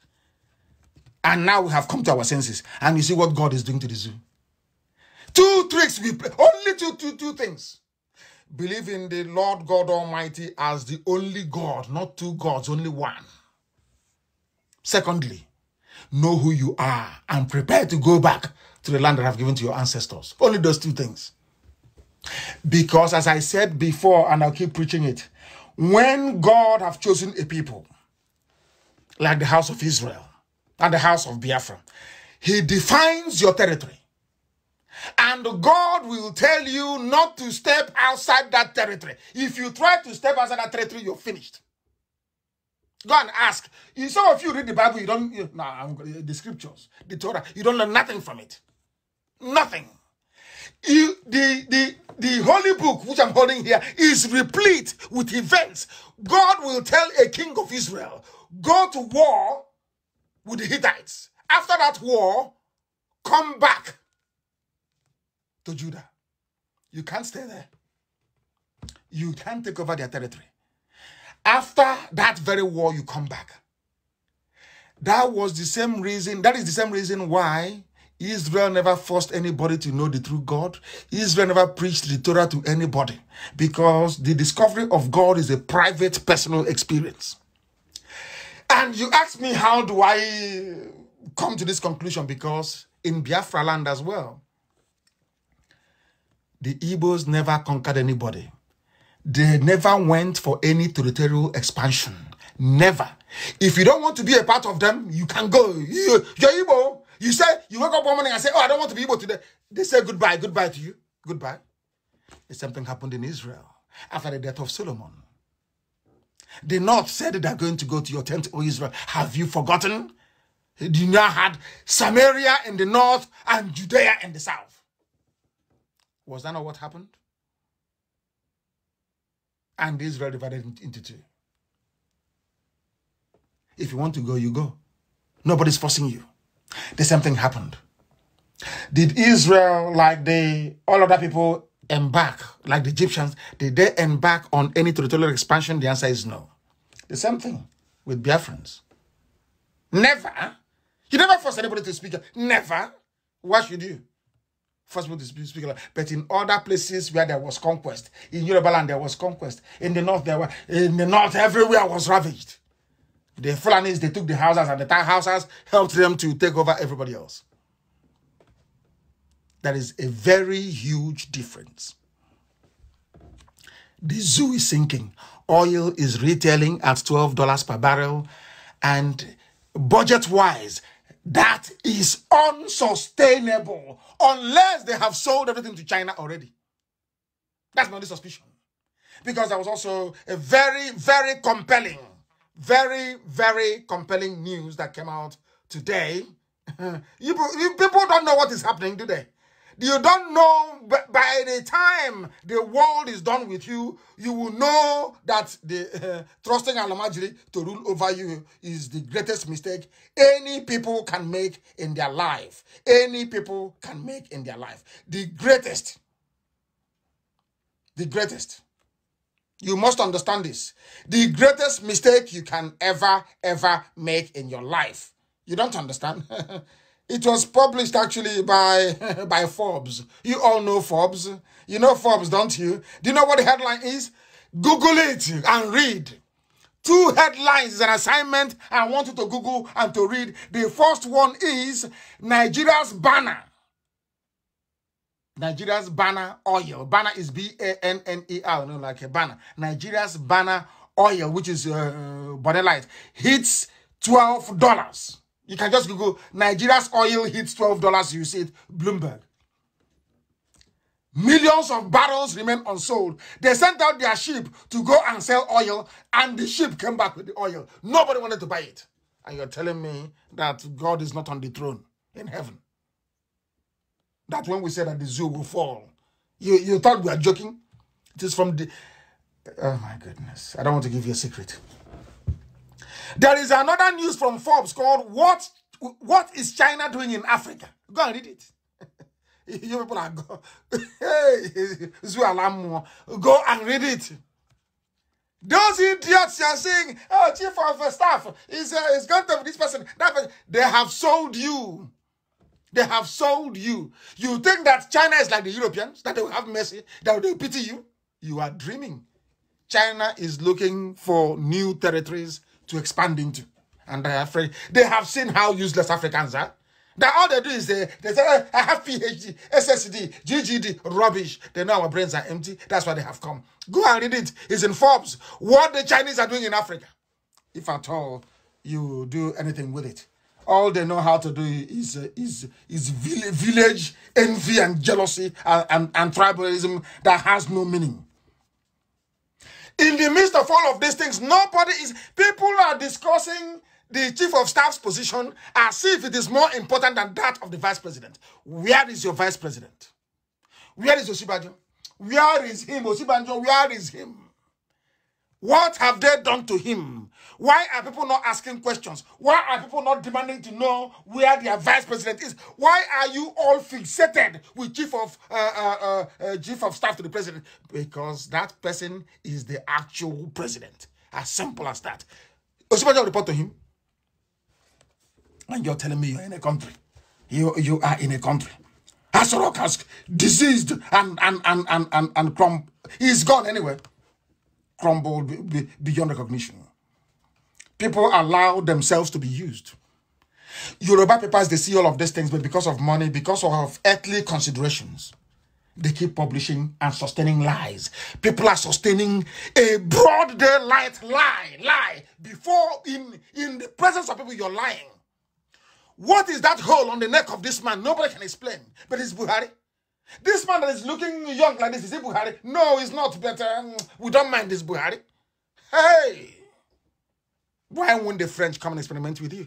And now we have come to our senses. And you see what God is doing to the zoo. Two tricks we play. Only two things. Believe in the Lord God Almighty as the only God, not two gods, only one. Secondly, know who you are and prepare to go back to the land that I've given to your ancestors. Only those two things. Because as I said before, and I'll keep preaching it, when God have chosen a people, like the house of Israel and the house of Biafra, he defines your territory. And God will tell you not to step outside that territory. If you try to step outside that territory, you're finished. Go and ask. Some of you read the Bible, the scriptures, the Torah, you don't learn nothing from it. Nothing. The holy book, which I'm holding here, is replete with events. God will tell a king of Israel, go to war with the Hittites. After that war, come back to Judah. You can't stay there. You can't take over their territory. After that very war, you come back. That is the same reason why Israel never forced anybody to know the true God. Israel never preached the Torah to anybody, because the discovery of God is a private, personal experience. And you ask me, how do I come to this conclusion? Because in Biafra land as well, the Igbos never conquered anybody. They never went for any territorial expansion. Never. If you don't want to be a part of them, you can go. You're Igbo. You say, you wake up one morning and say, oh, I don't want to be Igbo today. They say goodbye to you. Goodbye. The same thing happened in Israel after the death of Solomon. The north said they're going to go to your tent, O Israel. Have you forgotten? You now had Samaria in the north and Judea in the south. Was that not what happened? And Israel divided into two. If you want to go, you go. Nobody's forcing you. The same thing happened. Did Israel, like all other people, embark, like the Egyptians, did they embark on any territorial expansion? The answer is no. The same thing with Biafrans. Never. You never force anybody to speak. Never. Why should you? Force people to speak. But in other places where there was conquest, in Yoruba land there was conquest. In the north, everywhere was ravaged. The Fulanis, they took the houses, and the town houses helped them to take over everybody else. That is a very huge difference. The zoo is sinking. Oil is retailing at $12 per barrel. And budget-wise, that is unsustainable unless they have sold everything to China already. That's my only suspicion. Because there was also a very, very compelling news that came out today. You people don't know what is happening, do they? You don't know, but by the time the world is done with you, you will know that the trusting Alamajiri to rule over you is the greatest mistake any people can make in their life. Any people can make in their life. The greatest. The greatest. You must understand this. The greatest mistake you can ever make in your life. You don't understand? It was published actually by Forbes. You all know Forbes. You know Forbes, don't you? Do you know what the headline is? Google it and read. 2 headlines is an assignment I want you to Google and to read. The first one is Nigeria's banner. Nigeria's banner oil. Banner is B-A-N-N-E-R, like a banner. Nigeria's banner oil, which is Body Light, hits $12. You can just Google Nigeria's oil hits $12. You see it, Bloomberg. Millions of barrels remain unsold. They sent out their ship to go and sell oil, and the ship came back with the oil. Nobody wanted to buy it. And you're telling me that God is not on the throne in heaven. That when we said that the zoo will fall, you thought we were joking? It is from the... Oh my goodness. I don't want to give you a secret. There is another news from Forbes called What is China doing in Africa? Go and read it. You people are go. Hey, go and read it. Those idiots are saying, oh, chief of staff is going to be this person, that person. They have sold you. They have sold you. You think that China is like the Europeans, that they will have mercy, that they will pity you? You are dreaming. China is looking for new territories to expand into. And they are afraid. They have seen how useless Africans are. That all they do is they say, oh, I have PhD, SSD, GGD, rubbish. They know our brains are empty. That's why they have come. Go and read it. It's in Forbes. What the Chinese are doing in Africa. If at all you do anything with it. all they know how to do is village envy and jealousy and tribalism that has no meaning. In the midst of all of these things, people are discussing the chief of staff's position as if it is more important than that of the vice president. Where is your vice president? Where is Osibanjo? Where is him? Osibanjo, where is him? What have they done to him? Why are people not asking questions? Why are people not demanding to know where their vice president is? Why are you all fixated with chief of staff to the president? Because that person is the actual president. As simple as that. Osibanjo report to him. And you're telling me you're in a country. You are in a country. Asorok has diseased and crumbled. He's gone anyway. Crumbled beyond recognition. People allow themselves to be used. Yoruba papers, they see all of these things, but because of money, because of earthly considerations, they keep publishing and sustaining lies. People are sustaining a broad daylight lie. Before, in the presence of people, you're lying. What is that hole on the neck of this man? Nobody can explain, but it's Buhari. This man that is looking young like this, is it Buhari? No, it's not, but we don't mind this Buhari. Hey! Why won't the French come and experiment with you?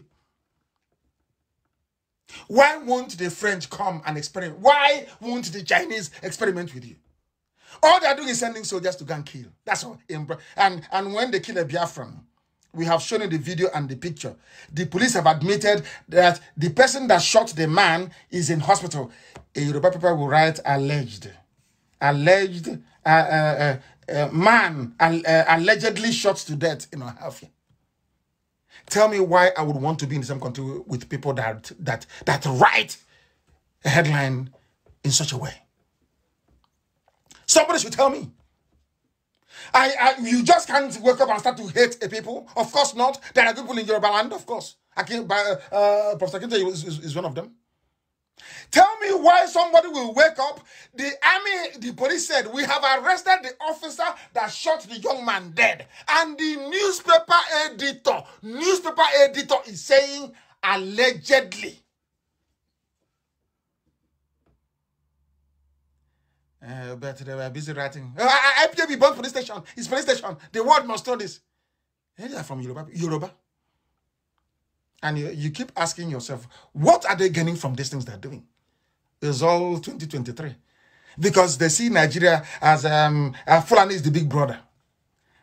Why won't the French come and experiment? Why won't the Chinese experiment with you? All they are doing is sending soldiers to go and kill. That's all. And when they kill a Biafran, we have shown in the video and the picture, the police have admitted that the person that shot the man is in hospital. A Yoruba paper will write alleged. Alleged man allegedly shot to death in Ohafia. Tell me why I would want to be in the same country with people that write a headline in such a way. Somebody should tell me. You just can't wake up and start to hate a people. Of course not. There are people in Yoruba land, of course. Professor Kinte is one of them. Tell me why somebody will wake up. The army, the police said, we have arrested the officer that shot the young man dead. And the newspaper editor is saying, allegedly. But they were busy writing. I.P.O.B. bought police station. It's police station. The world must know this. They are from Yoruba. And you keep asking yourself, what are they gaining from these things they're doing? It's all 2023. Because they see Nigeria as Fulani is the big brother.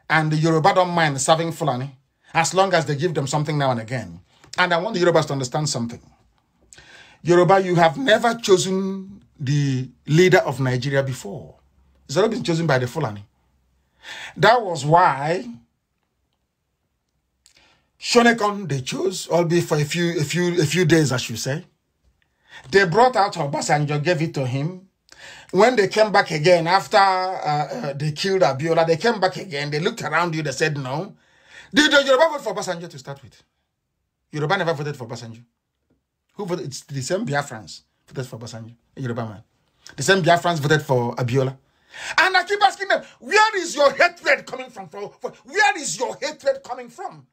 And the Yoruba don't mind serving Fulani as long as they give them something now and again. And I want the Yorubas to understand something. Yoruba, you have never chosen the leader of Nigeria before. It's already been chosen by the Fulani. That was why Shonekon they chose, albeit for a few days, I should say. They brought out Obasanjo, gave it to him. When they came back again, after they killed Abiola, they came back again. They looked around you, they said no. Did the Yoruba vote for Obasanjo to start with? Yoruba never voted for Obasanjo. Who voted? It's the same Biafrans voted for Obasanjo, a Yoruba man. The same Biafrans voted for Abiola. And I keep asking them, where is your hatred coming from? Where is your hatred coming from?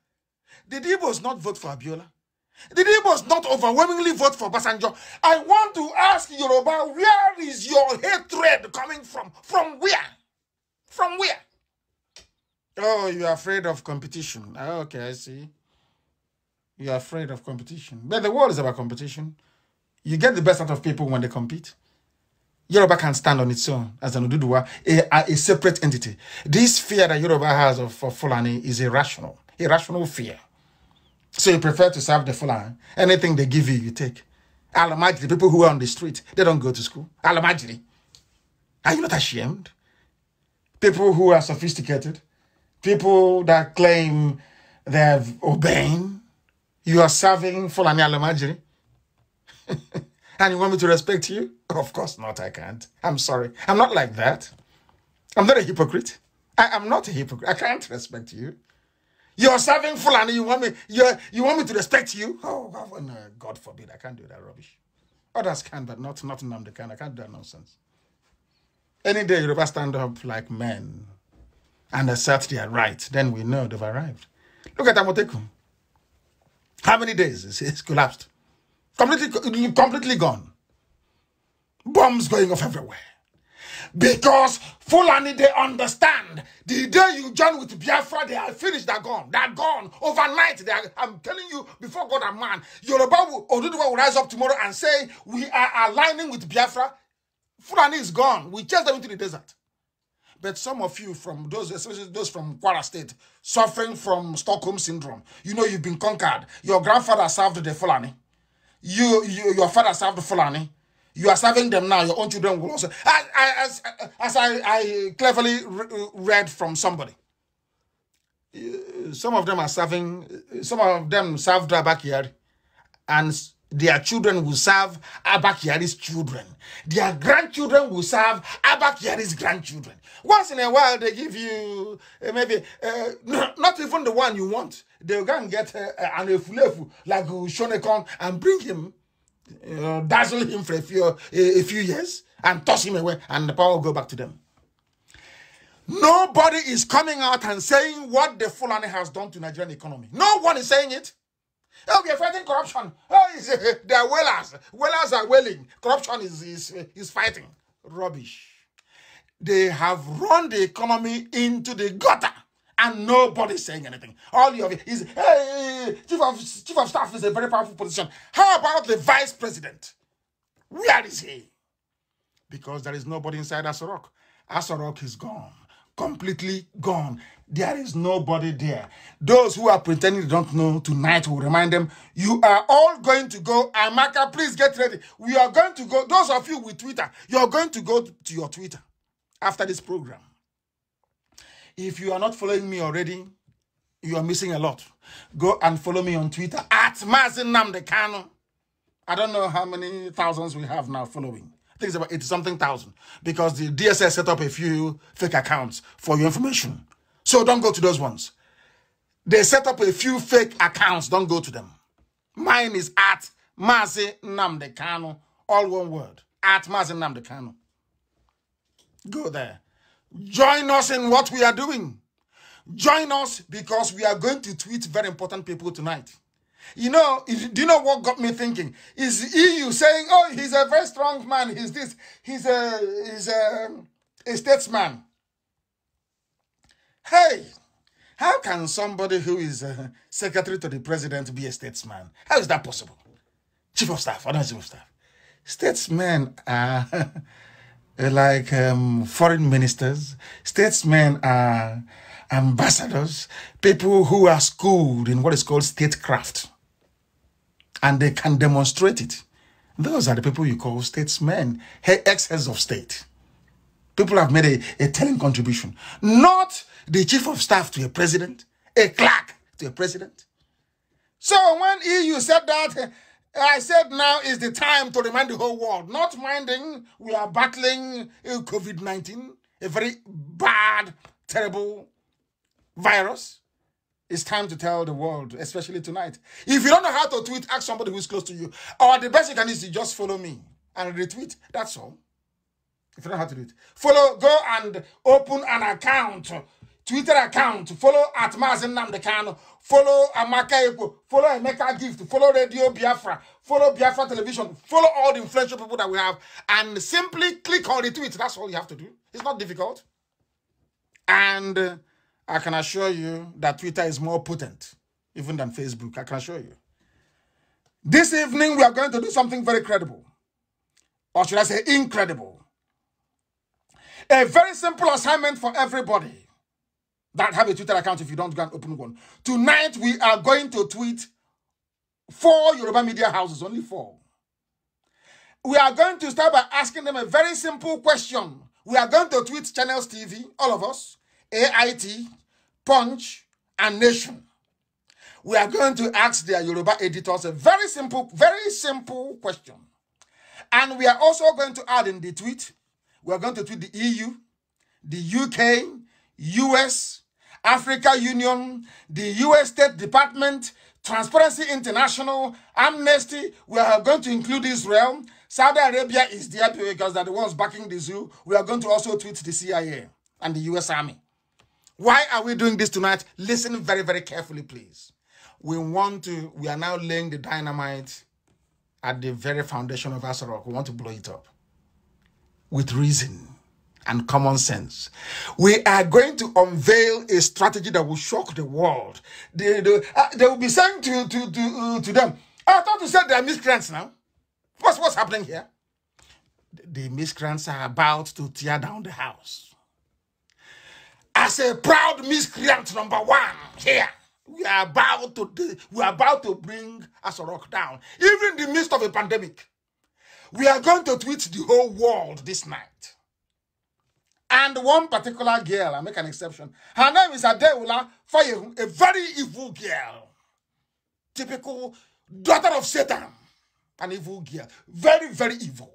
Did Igbos not vote for Abiola? Did Igbos not overwhelmingly vote for Obasanjo? I want to ask Yoruba, where is your hatred coming from? From where? From where? Oh, you're afraid of competition. Oh, okay, I see. You're afraid of competition. But the world is about competition. You get the best out of people when they compete. Yoruba can stand on its own as an Oduduwa, a separate entity. This fear that Yoruba has for Fulani is irrational fear. So you prefer to serve the Fulani. Anything they give you, you take. Alamajiri, people who are on the street, they don't go to school. Alamajiri. Are you not ashamed? People who are sophisticated, people that claim they're obeying, you are serving Fulani Alamajiri. And you want me to respect you? Of course not, I can't. I'm sorry. I'm not like that. I'm not a hypocrite. I'm not a hypocrite. I can't respect you. You're serving Fulani, you want me to respect you? Oh, no, God forbid, I can't do that rubbish. Others can, but not Nnamdi Kanu. I can't do that nonsense. Any day Yoruba stand up like men and assert their right, then we know they've arrived. Look at Amotekun. How many days? It's collapsed. Completely gone. Bombs going off everywhere. Because Fulani, they understand. The day you join with Biafra, they are finished, they're gone. They're gone. Overnight, I'm telling you, before God and man, Yoruba will rise up tomorrow and say, we are aligning with Biafra. Fulani is gone. We chase them into the desert. But some of you from those, especially those from Kwara State, suffering from Stockholm Syndrome, you know you've been conquered. Your grandfather served the Fulani. Your father served the Fulani. You are serving them now. Your own children will also. As I cleverly read from somebody, some of them are serving. Some of them served Abakari, and their children will serve Abakari's children. Their grandchildren will serve Abakari's grandchildren. Once in a while, they give you maybe not even the one you want. They'll go and get an efulefu like Shonekon and bring him. Dazzle him for a few years and toss him away, and the power will go back to them. Nobody is coming out and saying what the Fulani has done to Nigerian economy. No one is saying it. Oh, we are fighting corruption. Oh, they are whalers. Whalers are whaling. Corruption is fighting. Rubbish. They have run the economy into the gutter. And nobody's saying anything. All you have is, hey, chief of staff is a very powerful position. How about the vice president? Where is he? Because there is nobody inside Asorok. Asorok is gone. Completely gone. There is nobody there. Those who are pretending they don't know tonight will remind them, you are all going to go. Amaka, please get ready. We are going to go. Those of you with Twitter, you are going to go to your Twitter after this program. If you are not following me already, you are missing a lot. Go and follow me on Twitter at Mazin Namdekano. I don't know how many thousands we have now following. I think it's about 80-something thousand because the DSS set up a few fake accounts for your information. So don't go to those ones. They set up a few fake accounts. Don't go to them. Mine is at Mazin Namdekano. All one word. At Mazin Namdekano. Go there. Join us in what we are doing. Join us because we are going to tweet very important people tonight. You know, do you know what got me thinking? Is EU saying, oh, he's a very strong man. He's this. He's a statesman. Hey, how can somebody who is a secretary to the president be a statesman? How is that possible? Chief of staff, or not chief of staff. Statesmen are like foreign ministers. Statesmen are ambassadors, people who are schooled in what is called statecraft. And they can demonstrate it. Those are the people you call statesmen, ex-heads of state. People have made a telling contribution. Not the chief of staff to a president, a clerk to a president. So when EU said that, I said now is the time to remind the whole world, not minding we are battling COVID-19, a very bad, terrible virus. It's time to tell the world, especially tonight. If you don't know how to tweet, ask somebody who's close to you. Or the best you can do is to just follow me and retweet. That's all. If you don't know how to do it. Follow, go and open an account, Twitter account. Follow at Mazin Namdekano. Follow Amaka Eko. Follow M.N.K Gift. Follow Radio Biafra. Follow Biafra Television. Follow all the influential people that we have. And simply click on the tweet. That's all you have to do. It's not difficult. And I can assure you that Twitter is more potent even than Facebook. I can assure you. This evening, we are going to do something very credible. Or should I say incredible. A very simple assignment for everybody that have a Twitter account if you don't go and open one. Tonight, we are going to tweet 4 Yoruba media houses, only 4. We are going to start by asking them a very simple question. We are going to tweet Channels TV, all of us, AIT, Punch, and Nation. We are going to ask their Yoruba editors a very simple question. And we are also going to add in the tweet, we are going to tweet the EU, the UK, US, Africa Union, the US State Department, Transparency International, Amnesty. We are going to include Israel. Saudi Arabia is there because they're the ones backing the zoo. We are going to also tweet the CIA and the US Army. Why are we doing this tonight? Listen very, very carefully, please. we are now laying the dynamite at the very foundation of Asarok. We want to blow it up with reason and common sense. We are going to unveil a strategy that will shock the world. They will be saying to them, I thought you said they are miscreants now. What's happening here? The miscreants are about to tear down the house. As a proud miscreant number one here, we are about to bring Asarok down, even in the midst of a pandemic. We are going to tweet the whole world this night. And one particular girl, I make an exception. Her name is Adeola Fayehu, a very evil girl. Typical daughter of Satan. An evil girl. Very, very evil.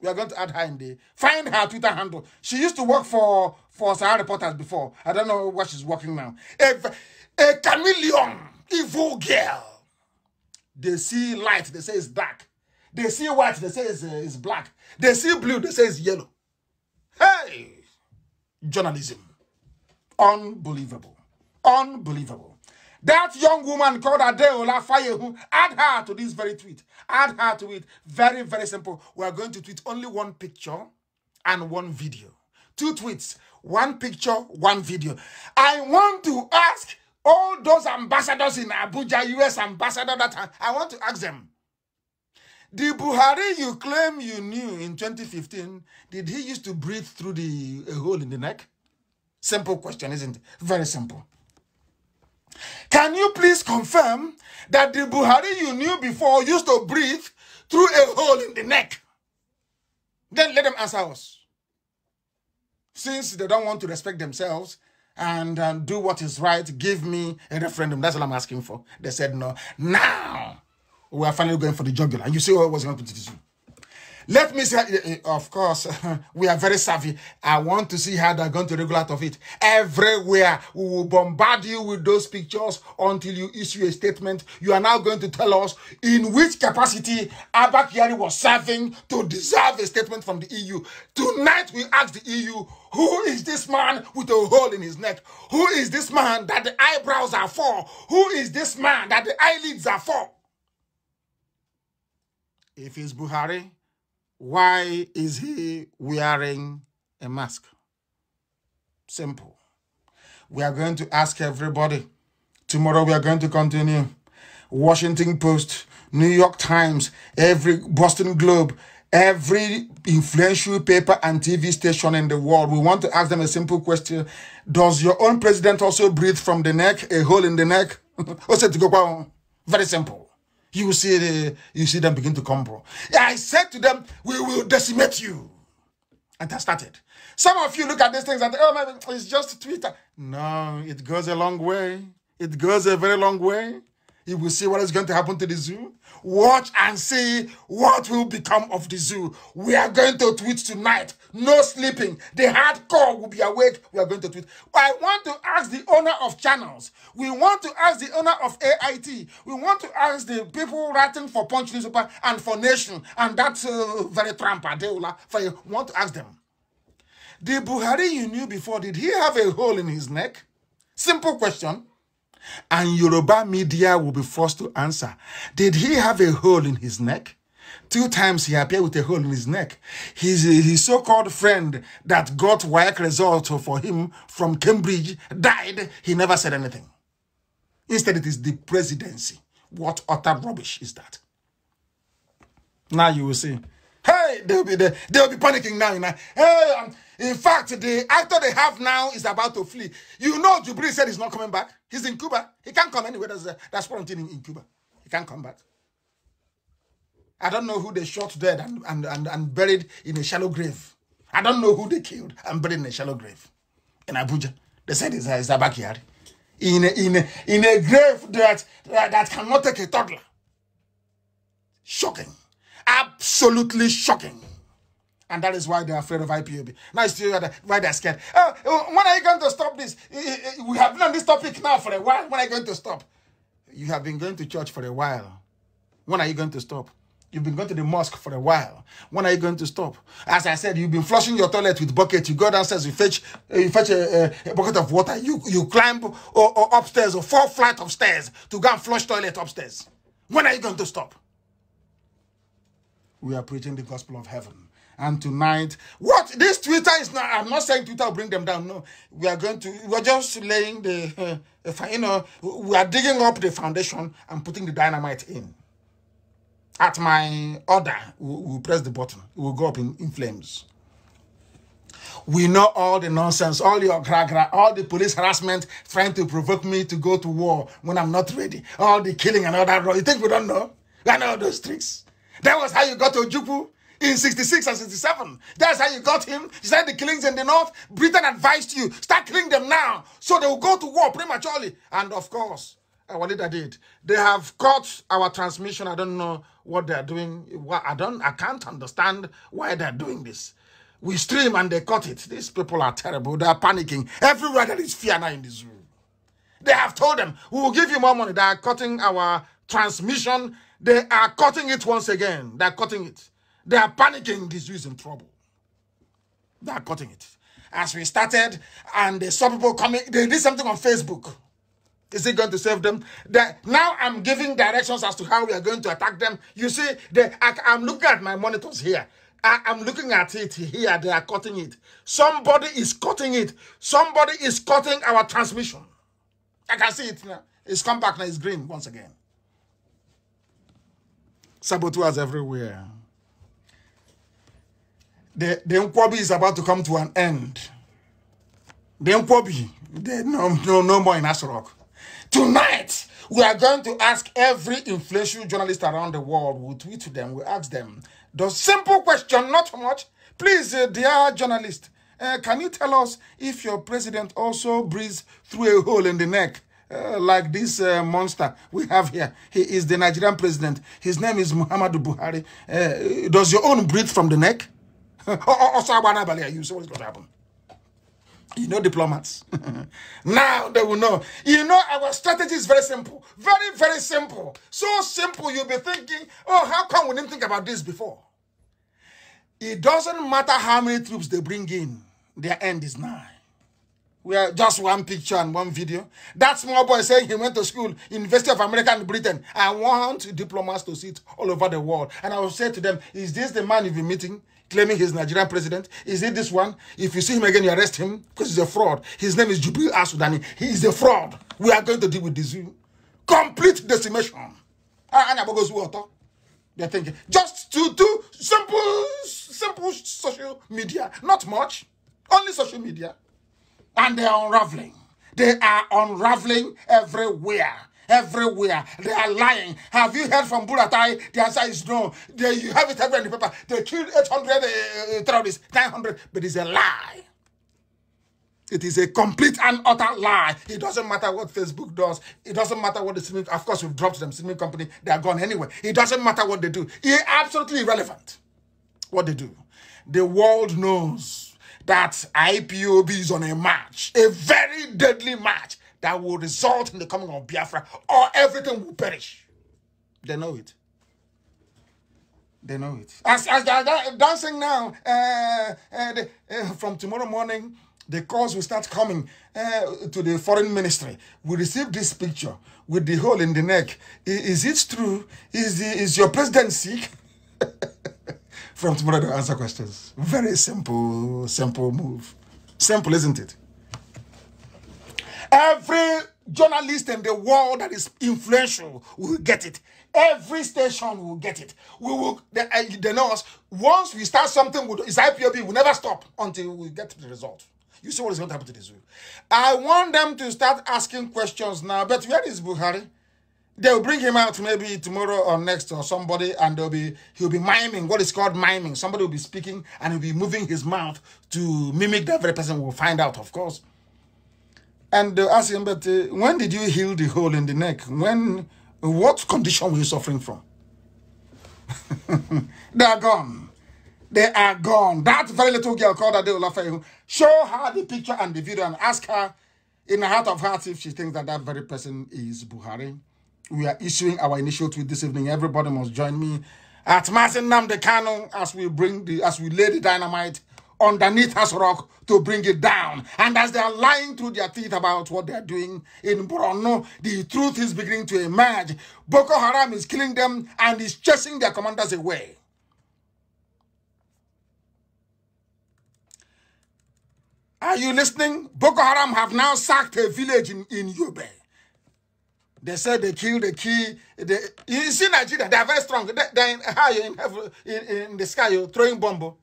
We are going to add her in there. Find her Twitter handle. She used to work for Sahara Reporters before. I don't know what she's working now. A chameleon, evil girl. They see light, they say it's dark. They see white, they say it's black. They see blue, they say it's yellow. Hey! Journalism. Unbelievable. Unbelievable. That young woman called Adeola Fayehu, add her to this very tweet. Add her to it. Very, very simple. We are going to tweet only one picture and one video. 2 tweets. 1 picture, 1 video. I want to ask all those ambassadors in Abuja, US ambassador, that I want to ask them. The Buhari you claim you knew in 2015, did he used to breathe through a hole in the neck? Simple question, isn't it? Very simple. Can you please confirm that the Buhari you knew before used to breathe through a hole in the neck? Then let them answer us. Since they don't want to respect themselves and do what is right, give me a referendum. That's all I'm asking for. They said no. Now, we are finally going for the jugular. And you see what was going to do. Let me say, of course, we are very savvy. I want to see how they're going to regulate out of it. Everywhere, we will bombard you with those pictures until you issue a statement. You are now going to tell us in which capacity Abba Kyari was serving to deserve a statement from the EU. Tonight, we ask the EU, who is this man with a hole in his neck? Who is this man that the eyebrows are for? Who is this man that the eyelids are for? If it's Buhari, why is he wearing a mask? Simple. We are going to ask everybody. Tomorrow we are going to continue. Washington Post, New York Times, every Boston Globe, every influential paper and TV station in the world. We want to ask them a simple question. Does your own president also breathe from the neck, a hole in the neck? Very simple. You see them begin to crumble. I said to them, we will decimate you. And that started. Some of you look at these things and oh, maybe it's just Twitter. No, it goes a long way. It goes a very long way. You will see what is going to happen to the zoo. Watch and see what will become of the zoo. We are going to tweet tonight. No sleeping. The hardcore will be awake. We are going to tweet. I want to ask the owner of channels. We want to ask the owner of AIT. We want to ask the people writing for Punch Newspaper and for Nation. And that's very Trump. We want to ask them. The Buhari you knew before, did he have a hole in his neck? Simple question. And Yoruba media will be forced to answer. Did he have a hole in his neck? 2 times he appeared with a hole in his neck. His so-called friend that got WAEC result for him from Cambridge died. He never said anything. Instead, it is the presidency. What utter rubbish is that? Now you will see. Hey, they'll be panicking now. Hey, in fact, the actor they have now is about to flee. You know, Jubilee said he's not coming back. He's in Cuba. He can't come anywhere. That's quarantine in Cuba. He can't come back. I don't know who they shot dead and buried in a shallow grave. I don't know who they killed and buried in a shallow grave in Abuja. They said it's a backyard. In a grave that cannot take a toddler. Shocking. Absolutely shocking. And that is why they're afraid of I.P.O.B. Now it's still why they're scared. Oh, when are you going to stop this? We have been on this topic now for a while. When are you going to stop? You have been going to church for a while. When are you going to stop? You've been going to the mosque for a while. When are you going to stop? As I said, you've been flushing your toilet with bucket. You go downstairs, you fetch a bucket of water. You climb or upstairs or 4 flights of stairs to go and flush toilet upstairs. When are you going to stop? We are preaching the gospel of heaven. And tonight, what this Twitter is not, I'm not saying Twitter will bring them down. No, we're just laying the, we are digging up the foundation and putting the dynamite in. At my order, we'll press the button. It will go up in flames. We know all the nonsense, all your gra-gra, all the police harassment trying to provoke me to go to war when I'm not ready. All the killing and all that. You think we don't know? I know those tricks. That was how you got to Ojukwu in 66 and 67. That's how you got him. He said the killings in the north. Britain advised you, start killing them now. So they will go to war prematurely. And of course, our leader did. They have cut our transmission. I don't know what they're doing. I can't understand why they're doing this. We stream and they cut it. These people are terrible. They are panicking. Everywhere there is fear now in this room. They have told them, we will give you more money. They are cutting our transmission. They are cutting it once again. They are cutting it. They are panicking. This is in trouble. They are cutting it. As we started and they saw people coming, they did something on Facebook. Is it going to save them? Now I'm giving directions as to how we are going to attack them. You see, I'm looking at my monitors here. I'm looking at it here. They are cutting it. Somebody is cutting it. Somebody is cutting our transmission. I can see it now. It's come back now. It's green once again. Saboteurs everywhere. The M.K is about to come to an end. The M.K, no more in Asarok. Tonight, we are going to ask every influential journalist around the world. We'll tweet to them. We'll ask them the simple question, not much. Please, dear journalist, can you tell us if your president also breathes through a hole in the neck? Like this monster we have here. He is the Nigerian president. His name is Muhammadu Buhari. Does your own breathe from the neck? Also, you see what's going to happen. You know, diplomats. Now they will know. You know, our strategy is very simple. Very, very simple. So simple, you'll be thinking, oh, how come we didn't think about this before? It doesn't matter how many troops they bring in. Their end is nigh. We are just one picture and one video. That small boy saying he went to school, University of America and Britain. I want diplomats to sit all over the world. And I will say to them, is this the man you've been meeting, claiming he's Nigerian president? Is it this one? If you see him again, you arrest him because he's a fraud. His name is Jubril Asudani. He is a fraud. We are going to deal with this. Complete decimation. They're thinking, just to do simple social media. Not much. Only social media. And they are unraveling. They are unraveling everywhere. Everywhere. They are lying. Have you heard from Buratai? The answer is no. You have it everywhere in the paper. They killed 800 terrorists, 900. But it's a lie. It is a complete and utter lie. It doesn't matter what Facebook does. It doesn't matter what the streaming. Of course, we've dropped them. Streaming company, they are gone anyway. It doesn't matter what they do. It's absolutely irrelevant what they do. The world knows that I.P.O.B is on a march, a very deadly march that will result in the coming of Biafra, or everything will perish. They know it. They know it. As they're dancing now, from tomorrow morning, the calls will start coming to the foreign ministry. We received this picture with the hole in the neck. Is it true? Is your president sick? From tomorrow, they'll answer questions. Very simple move. Simple, isn't it? Every journalist in the world that is influential will get it. Every station will get it. They know us. Once we start something with it's I.P.O.B, we'll never stop until we get to the result. You see what is going to happen to this week. I want them to start asking questions now. But where is Buhari? They'll bring him out maybe tomorrow or next or somebody, and he'll be miming, what is called miming. Somebody will be speaking and he'll be moving his mouth to mimic that very person. Will find out, of course. And they'll ask him, but when did you heal the hole in the neck? What condition were you suffering from? They are gone. They are gone. That very little girl called Adeolafa, show her the picture and the video and ask her in the heart of hearts if she thinks that very person is Buhari. We are issuing our initial tweet this evening. Everybody must join me. at Masin Nnamdi Kanu as we lay the dynamite underneath us rock to bring it down. And as they are lying through their teeth about what they are doing in Borno, the truth is beginning to emerge. Boko Haram is killing them and is chasing their commanders away. Are you listening? Boko Haram have now sacked a village in Yobe. They said they killed the key. You see Nigeria, they are very strong. They're in the sky, you're throwing bomb.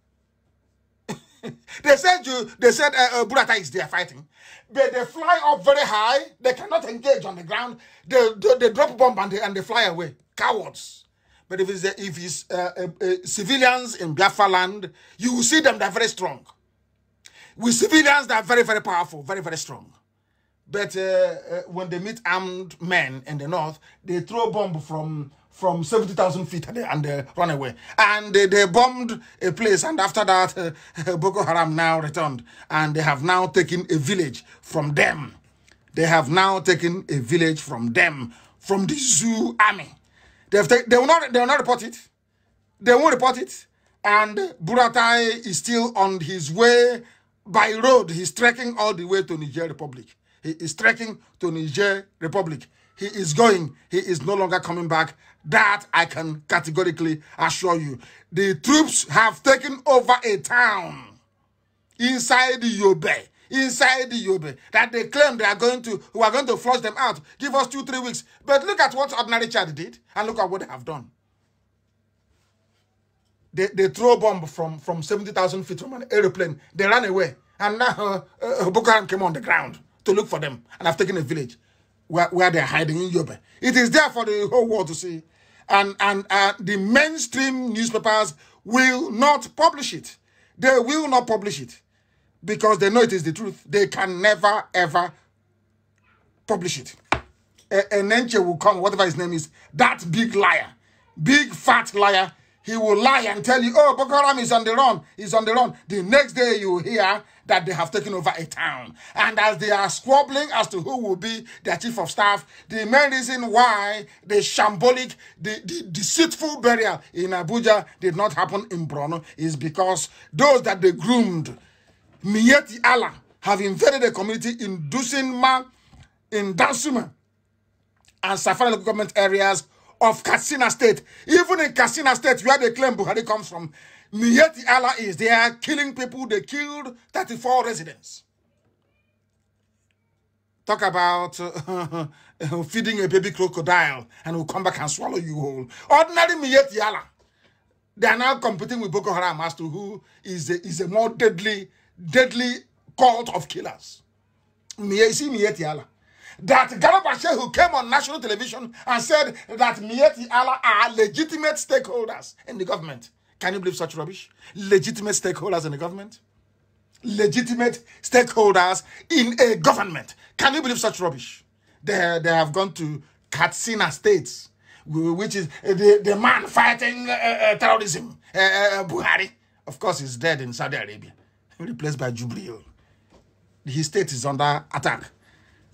They said Burata is there fighting. But they fly up very high. They cannot engage on the ground. They drop bomb and they fly away. Cowards. But if it's civilians in Biafra land, you will see them, they're very strong. With civilians, they're very, very powerful, very, very strong. But when they meet armed men in the north, they throw a bomb from 70,000 feet and they run away. And they bombed a place, and after that, Boko Haram now returned. And they have now taken a village from them. They have now taken a village from them, from the zoo army. They will not report it. They won't report it. And Buratai is still on his way by road. He's trekking all the way to Niger Republic. He is trekking to Niger Republic. He is going. He is no longer coming back. That I can categorically assure you. The troops have taken over a town inside the Yobe. Inside the Yobe. That they claim we are going to flush them out. Give us 2-3 weeks. But look at what ordinary Chad did. And look at what they have done. They throw a bomb from 70,000 feet from an aeroplane. They ran away. And now Boko Haram came on the ground to look for them, and have taken a village where they're hiding in Yobe. It is there for the whole world to see. And the mainstream newspapers will not publish it. They will not publish it because they know it is the truth. They can never, ever publish it. M.N.K will come, whatever his name is, that big liar, big fat liar. He will lie and tell you, oh, Boko Haram is on the run. He's on the run. The next day you will hear that they have taken over a town. And as they are squabbling as to who will be their chief of staff, the main reason why the shambolic, the deceitful burial in Abuja did not happen in Borno is because those that they groomed, Miyetti Allah, have invaded the community in Dusinma, in Dansuma, and Safari local government areas of Katsina State. Even in Katsina State, where they claim Buhari comes from, Miyetti Allah is there killing people. They killed 34 residents. Talk about feeding a baby crocodile and will come back and swallow you whole. Ordinary Miyetti Allah. They are now competing with Boko Haram as to who is a more deadly cult of killers. See Miyetti Allah. That Garabashe who came on national television and said that Miyetti Allah are legitimate stakeholders in the government. Can you believe such rubbish? Legitimate stakeholders in the government? Legitimate stakeholders in a government. Can you believe such rubbish? They have gone to Katsina States, which is the man fighting terrorism. Buhari, of course, is dead in Saudi Arabia, replaced by Jubril. His state is under attack.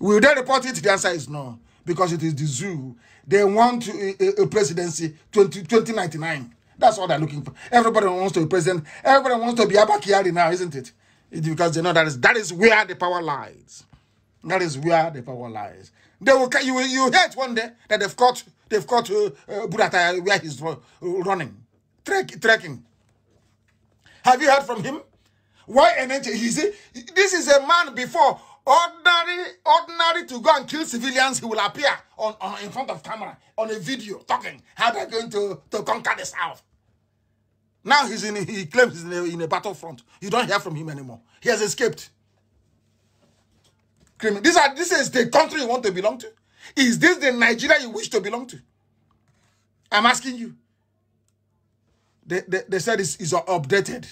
Will they report it? The answer is no, because it is the zoo. They want a presidency 2099. That's what they're looking for. Everybody wants to be president. Everybody wants to be Abba Kyari now, isn't it? It's because they know that is where the power lies. That is where the power lies. They will. You hear it one day that they've caught Burata where he's running, trekking. Have you heard from him? Why energy? This is a man before. Ordinary to go and kill civilians, he will appear in front of camera on a video talking how they're going to conquer the South. Now he claims he's in a battlefront. You don't hear from him anymore. He has escaped. This is the country you want to belong to? Is this the Nigeria you wish to belong to? I'm asking you. They said it's updated.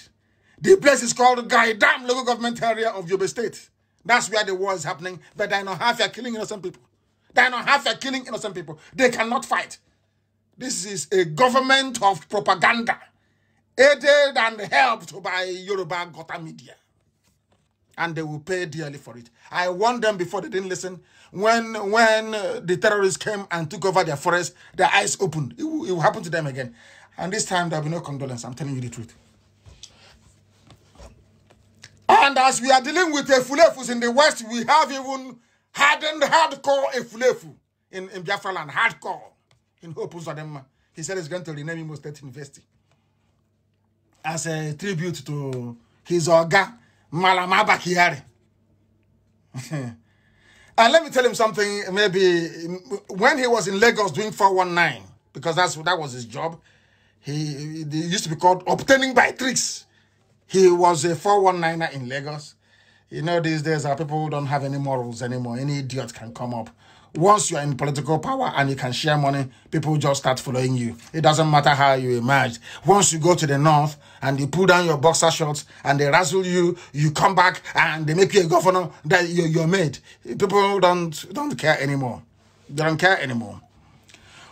The place is called Gaidam local government area of Yobe State. That's where the war is happening. But they know half are killing innocent people. They cannot fight. This is a government of propaganda, aided and helped by Yoruba Gota media. And they will pay dearly for it. I warned them before they didn't listen. When the terrorists came and took over their forest, their eyes opened. It will happen to them again. And this time there'll be no condolence. I'm telling you the truth. And as we are dealing with Efulefus in the West, we have even hardened hardcore Efulefu in Biafra land. Hardcore. In Hope Uzodinma. He said he's going to rename Imo State University as a tribute to his Oga, Malam Abakiari. And let me tell him something, maybe when he was in Lagos doing 419, because that was his job, he used to be called obtaining by tricks. He was a 419er in Lagos. You know, these days our people don't have any morals anymore. Any idiot can come up. Once you are in political power and you can share money, people just start following you. It doesn't matter how you emerge. Once you go to the north and you pull down your boxer shorts and they razzle you, you come back and they make you a governor, that you're made. People don't care anymore. They don't care anymore.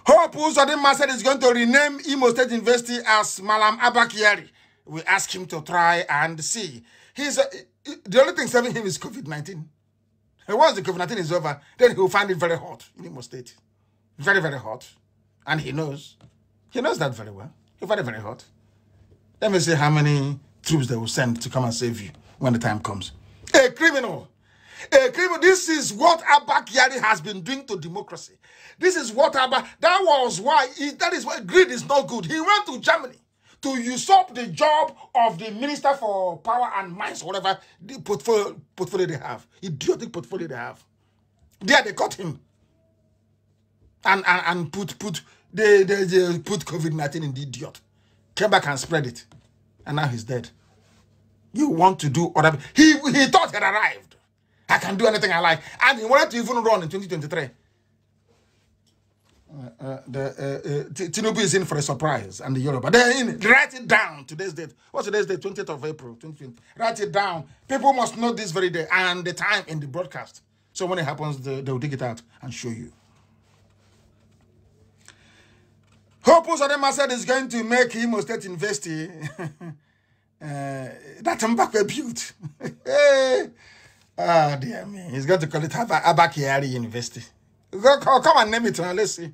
Hope Uzodinma said he's going to rename Imo State University as Malam Abakiari. We ask him to try and see. The only thing saving him is COVID-19. Once the COVID-19 is over, then he will find it very hot in Imo State. Very, very hot. And he knows. He knows that very well. He'll find it very hot. Let me see how many troops they will send to come and save you when the time comes. A criminal. A criminal. This is what Abakiari has been doing to democracy. This is what that was why, that is why greed is not good. He went to Germany to usurp the job of the Minister for Power and Mines, whatever the portfolio they have. Idiotic portfolio they have. There they caught him. And put COVID-19 in the idiot. Came back and spread it. And now he's dead. You want to do other... He thought he had arrived. I can do anything I like. And he wanted to even run in 2023. Tinubu is in for a surprise, and the Yoruba. They're in. Write it down. Today's date. What's today's date? 20th of April, 2020. Write it down. People must know this very day and the time in the broadcast. So when it happens, they'll dig it out and show you. Hope Uzodinma said he's going to make Imo State University that Mbakwe built. Ah, dear me. He's going to call it Abakiari University. Come and name it now. Let's see.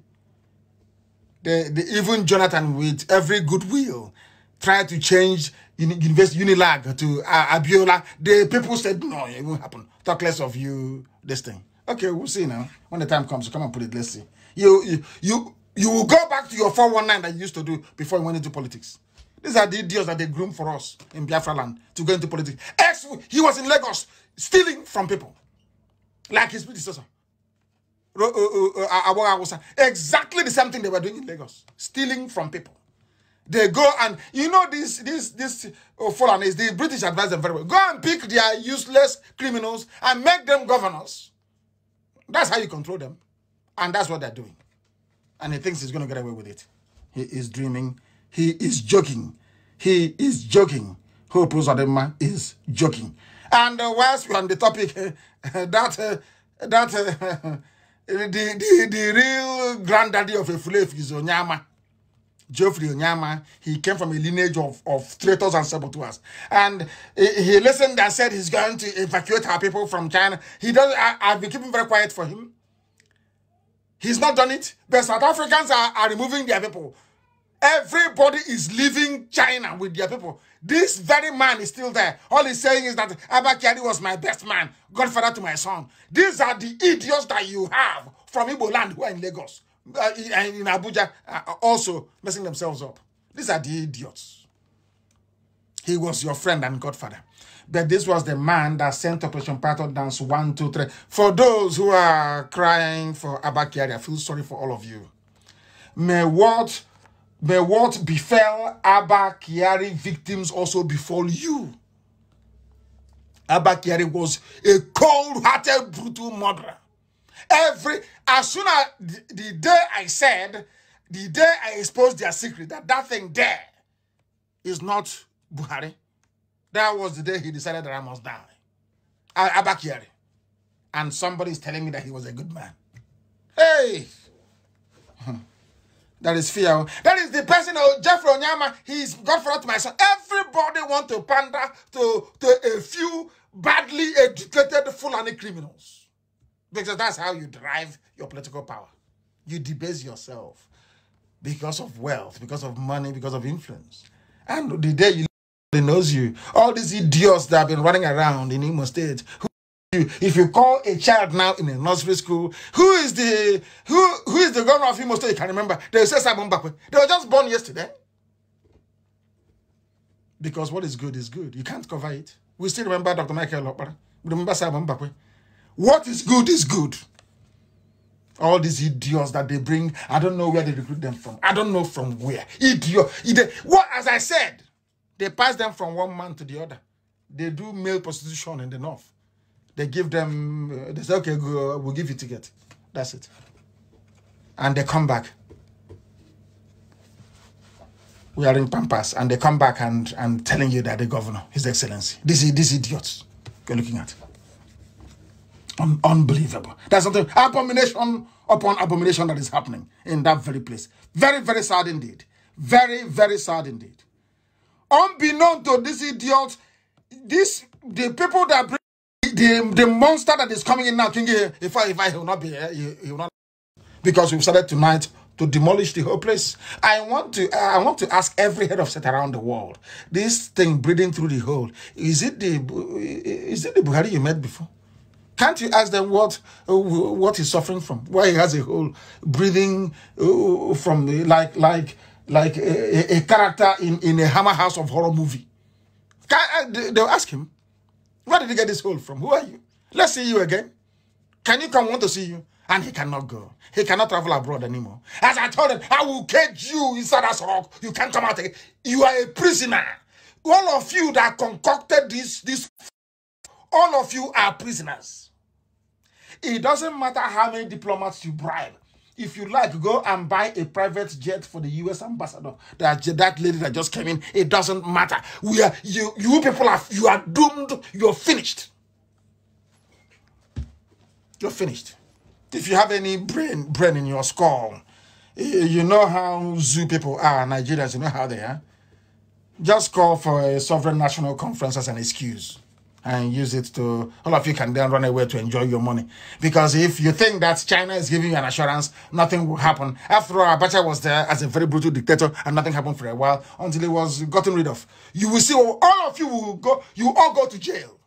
Even Jonathan, with every goodwill, tried to change Unilag to Abiola. The people said, no, it won't happen. Talk less of you, this thing. Okay, we'll see now. When the time comes, come and put it. Let's see. You will go back to your 419 that you used to do before you went into politics. These are the idiots that they groom for us in Biafra land to go into politics. He was in Lagos stealing from people. Like his predecessor. Exactly the same thing they were doing in Lagos. Stealing from people. They go and, you know, this Fulanis, the British advise them very well. Go and pick their useless criminals and make them governors. That's how you control them. And that's what they're doing. And he thinks he's going to get away with it. He is dreaming. He is joking. He is joking. Hope Uzodinma is joking. And whilst we're on the topic, the real granddaddy of Efulefu is Onyama. Geoffrey Onyama. He came from a lineage of traitors and saboteurs. And he listened and said he's going to evacuate our people from China. He doesn't. I've been keeping very quiet for him. He's not done it. The South Africans are removing their people. Everybody is leaving China with their people. This very man is still there. All he's saying is that Abakiari was my best man, godfather to my son. These are the idiots that you have from Igbo land who are in Lagos and in Abuja also messing themselves up. These are the idiots. He was your friend and godfather. But this was the man that sent Operation Python Dance 1, 2, 3. For those who are crying for Abakiari, I feel sorry for all of you. May what befell Abakiari victims also befall you. Abakiari was a cold-hearted, brutal murderer. As soon as the day I said, the day I exposed their secret, that thing there is not Buhari, that was the day he decided that I must die. Abakiari. And somebody is telling me that he was a good man. Hey! That is fear. That is the person of Jeffrey Onyama. He's godfather to my son. Everybody want to pander to a few badly educated Fulani criminals. Because that's how you drive your political power. You debase yourself because of wealth, because of money, because of influence. And the day you knows you, all these idiots that have been running around in Imo State, if you call a child now in a nursery school, who is the governor of Imo State? You can remember. They say Simon Bakwe. They were just born yesterday. Because what is good is good. You can't cover it. We still remember Dr. Michael Lokpara. We remember Simon Bakwe. What is good is good. All these idiots that they bring, I don't know where they recruit them from. I don't know from where. What, as I said, they pass them from one man to the other. They do male prostitution in the north. They give them, they say, okay, go, we'll give you a ticket. That's it. And they come back. We are in Pampas, and they come back and telling you that the governor, His Excellency. These idiots you're looking at. Unbelievable. There's something, abomination upon abomination that is happening in that very place. Very, very sad indeed. Very, very sad indeed. Unbeknown to these idiots, the people that bring the monster that is coming in now, thinking, if I will not be here, he will not. Because we've started tonight to demolish the whole place. I want to ask every head of state around the world, this thing breathing through the hole, is it the Buhari you met before? Can't you ask them what he's suffering from? Why he has a hole breathing from like a character in a Hammer House of Horror movie? They'll ask him, where did he get this hole from? Who are you? Let's see you again. Can you come? Want to see you? And he cannot go. He cannot travel abroad anymore. As I told him, I will cage you inside that rock. You can't come out again. You are a prisoner. All of you that concocted this, all of you are prisoners. It doesn't matter how many diplomats you bribe. If you like, go and buy a private jet for the U.S. ambassador. That lady that just came in. It doesn't matter. You people are doomed. You're finished. You're finished. If you have any brain in your skull, you know how zoo people are, Nigerians, you know how they are. Just call for a sovereign national conference as an excuse and use it to, all of you can then run away to enjoy your money. Because if you think that China is giving you an assurance, nothing will happen. After all, Abacha was there as a very brutal dictator and nothing happened for a while until he was gotten rid of. You will see all of you will go, you all go to jail.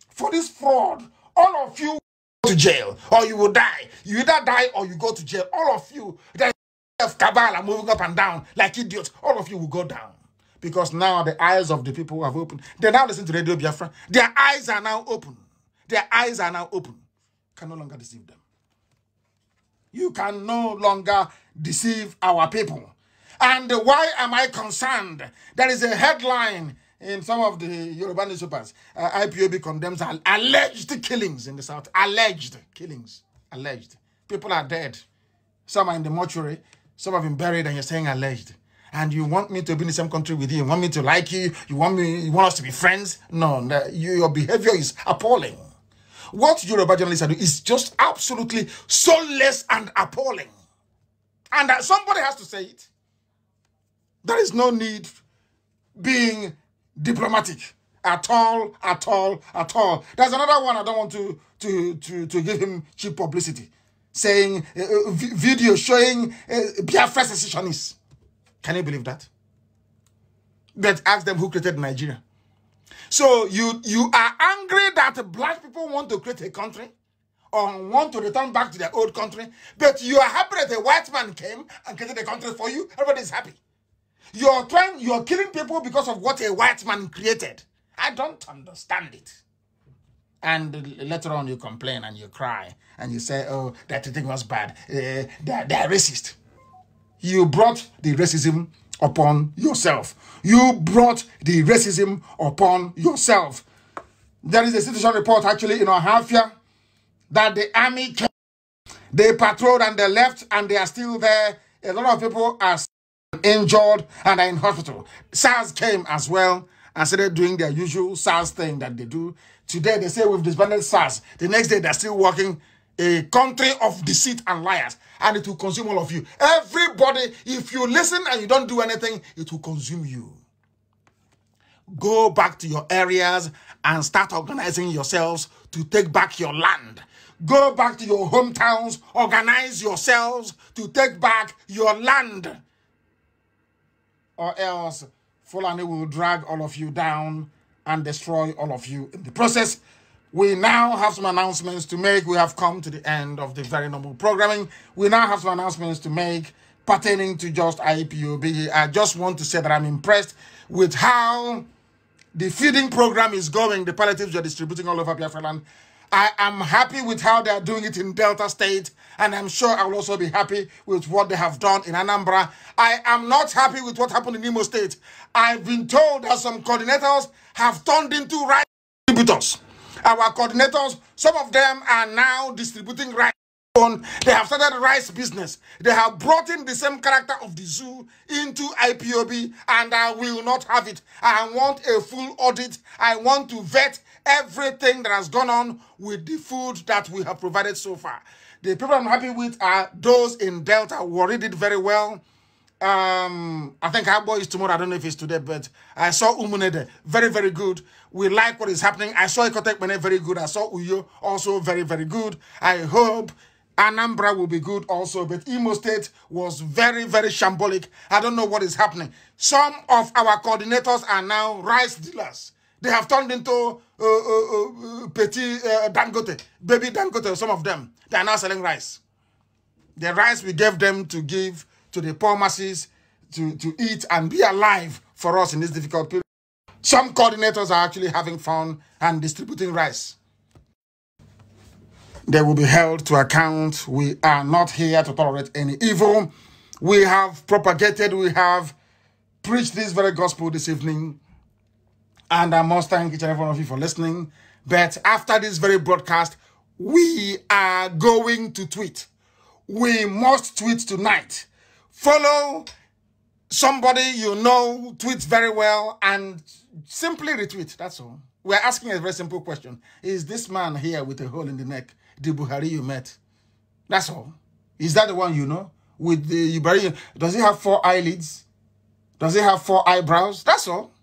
For this fraud, all of you to jail or you will die. You either die or you go to jail. All of you that have cabal are moving up and down like idiots. All of you will go down because now the eyes of the people have opened. They now listen to Radio Biafra. Their eyes are now open. Their eyes are now open. You can no longer deceive them. You can no longer deceive our people. And why am I concerned? There is a headline in some of the Yoruba newspapers. I.P.O.B condemns alleged killings in the south. Alleged killings. Alleged. People are dead. Some are in the mortuary. Some have been buried and you're saying alleged. And you want me to be in the same country with you. You want me to like you. You want us to be friends. No, your behavior is appalling. What Yoruba journalists are doing is just absolutely soulless and appalling. And somebody has to say it. There is no need being diplomatic at all. There's another one I don't want to give him cheap publicity, saying video showing Biafra secessionists. Can you believe that? But ask them who created Nigeria. So you are angry that black people want to create a country or want to return back to their old country, but you are happy that a white man came and created a country for you. Everybody is happy. You're killing people because of what a white man created. I don't understand it. And later on you complain and you cry and you say, oh, that thing was bad. They're racist. You brought the racism upon yourself. You brought the racism upon yourself. There is a situation report actually in Ohafia that the army came, they patrolled and they left and they are still there. A lot of people are injured and are in hospital. SARS came as well and started doing their usual SARS thing that they do. Today they say we've disbanded SARS. The next day they're still working. A country of deceit and liars, and it will consume all of you. Everybody, if you listen and you don't do anything, it will consume you. Go back to your areas and start organizing yourselves to take back your land. Go back to your hometowns, organize yourselves to take back your land. Or else Fulani will drag all of you down and destroy all of you in the process. We now have some announcements to make. We have come to the end of the very normal programming. We now have some announcements to make pertaining to just I.P.O.B. I just want to say that I'm impressed with how the feeding program is going, the palliatives you're distributing all over Biafra land. I am happy with how they are doing it in Delta State, and I'm sure I will also be happy with what they have done in Anambra. I am not happy with what happened in Imo State. I've been told that some coordinators have turned into rice distributors. Our coordinators, some of them are now distributing rice. They have started a rice business. They have brought in the same character of the zoo into I.P.O.B, and I will not have it. I want a full audit. I want to vet everything that has gone on with the food that we have provided so far. The people I'm happy with are those in Delta who already did very well. I think our boy is tomorrow. I don't know if it's today, but I saw Umunede. Very, very good. We like what is happening. I saw Ikotek Mene very good. I saw Uyo also very, very good. I hope Anambra will be good also, but Imo State was very, very shambolic. I don't know what is happening. Some of our coordinators are now rice dealers. They have turned into petit Dangote, baby Dangote, some of them. They are now selling rice. The rice we gave them to give to the poor masses to eat and be alive for us in this difficult period. Some coordinators are actually having fun and distributing rice. They will be held to account. We are not here to tolerate any evil. We have propagated, we have preached this very gospel this evening. And I must thank each and every one of you for listening. But after this very broadcast, we are going to tweet. We must tweet tonight. Follow somebody you know, tweets very well, and simply retweet. That's all. We're asking a very simple question. Is this man here with a hole in the neck the Buhari you met? That's all. Is that the one you know? With the Buhari, does he have 4 eyelids? Does he have 4 eyebrows? That's all.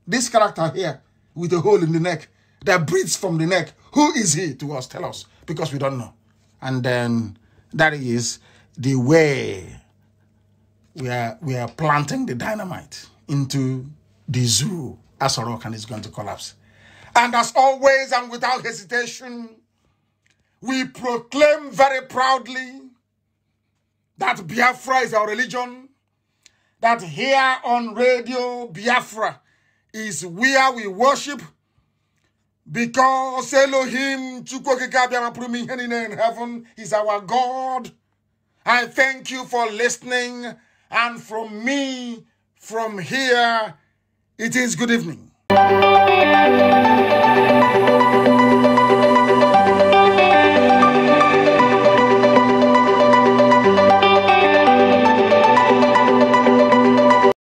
This character here with a hole in the neck that breathes from the neck, who is he to us? Tell us, because we don't know. And then that is the way we are planting the dynamite into the zoo as a rock, and it's going to collapse. And as always and without hesitation, we proclaim very proudly that Biafra is our religion, that here on Radio Biafra is where we worship, because Elohim in heaven is our God. I thank you for listening, and from me, from here, it is good evening.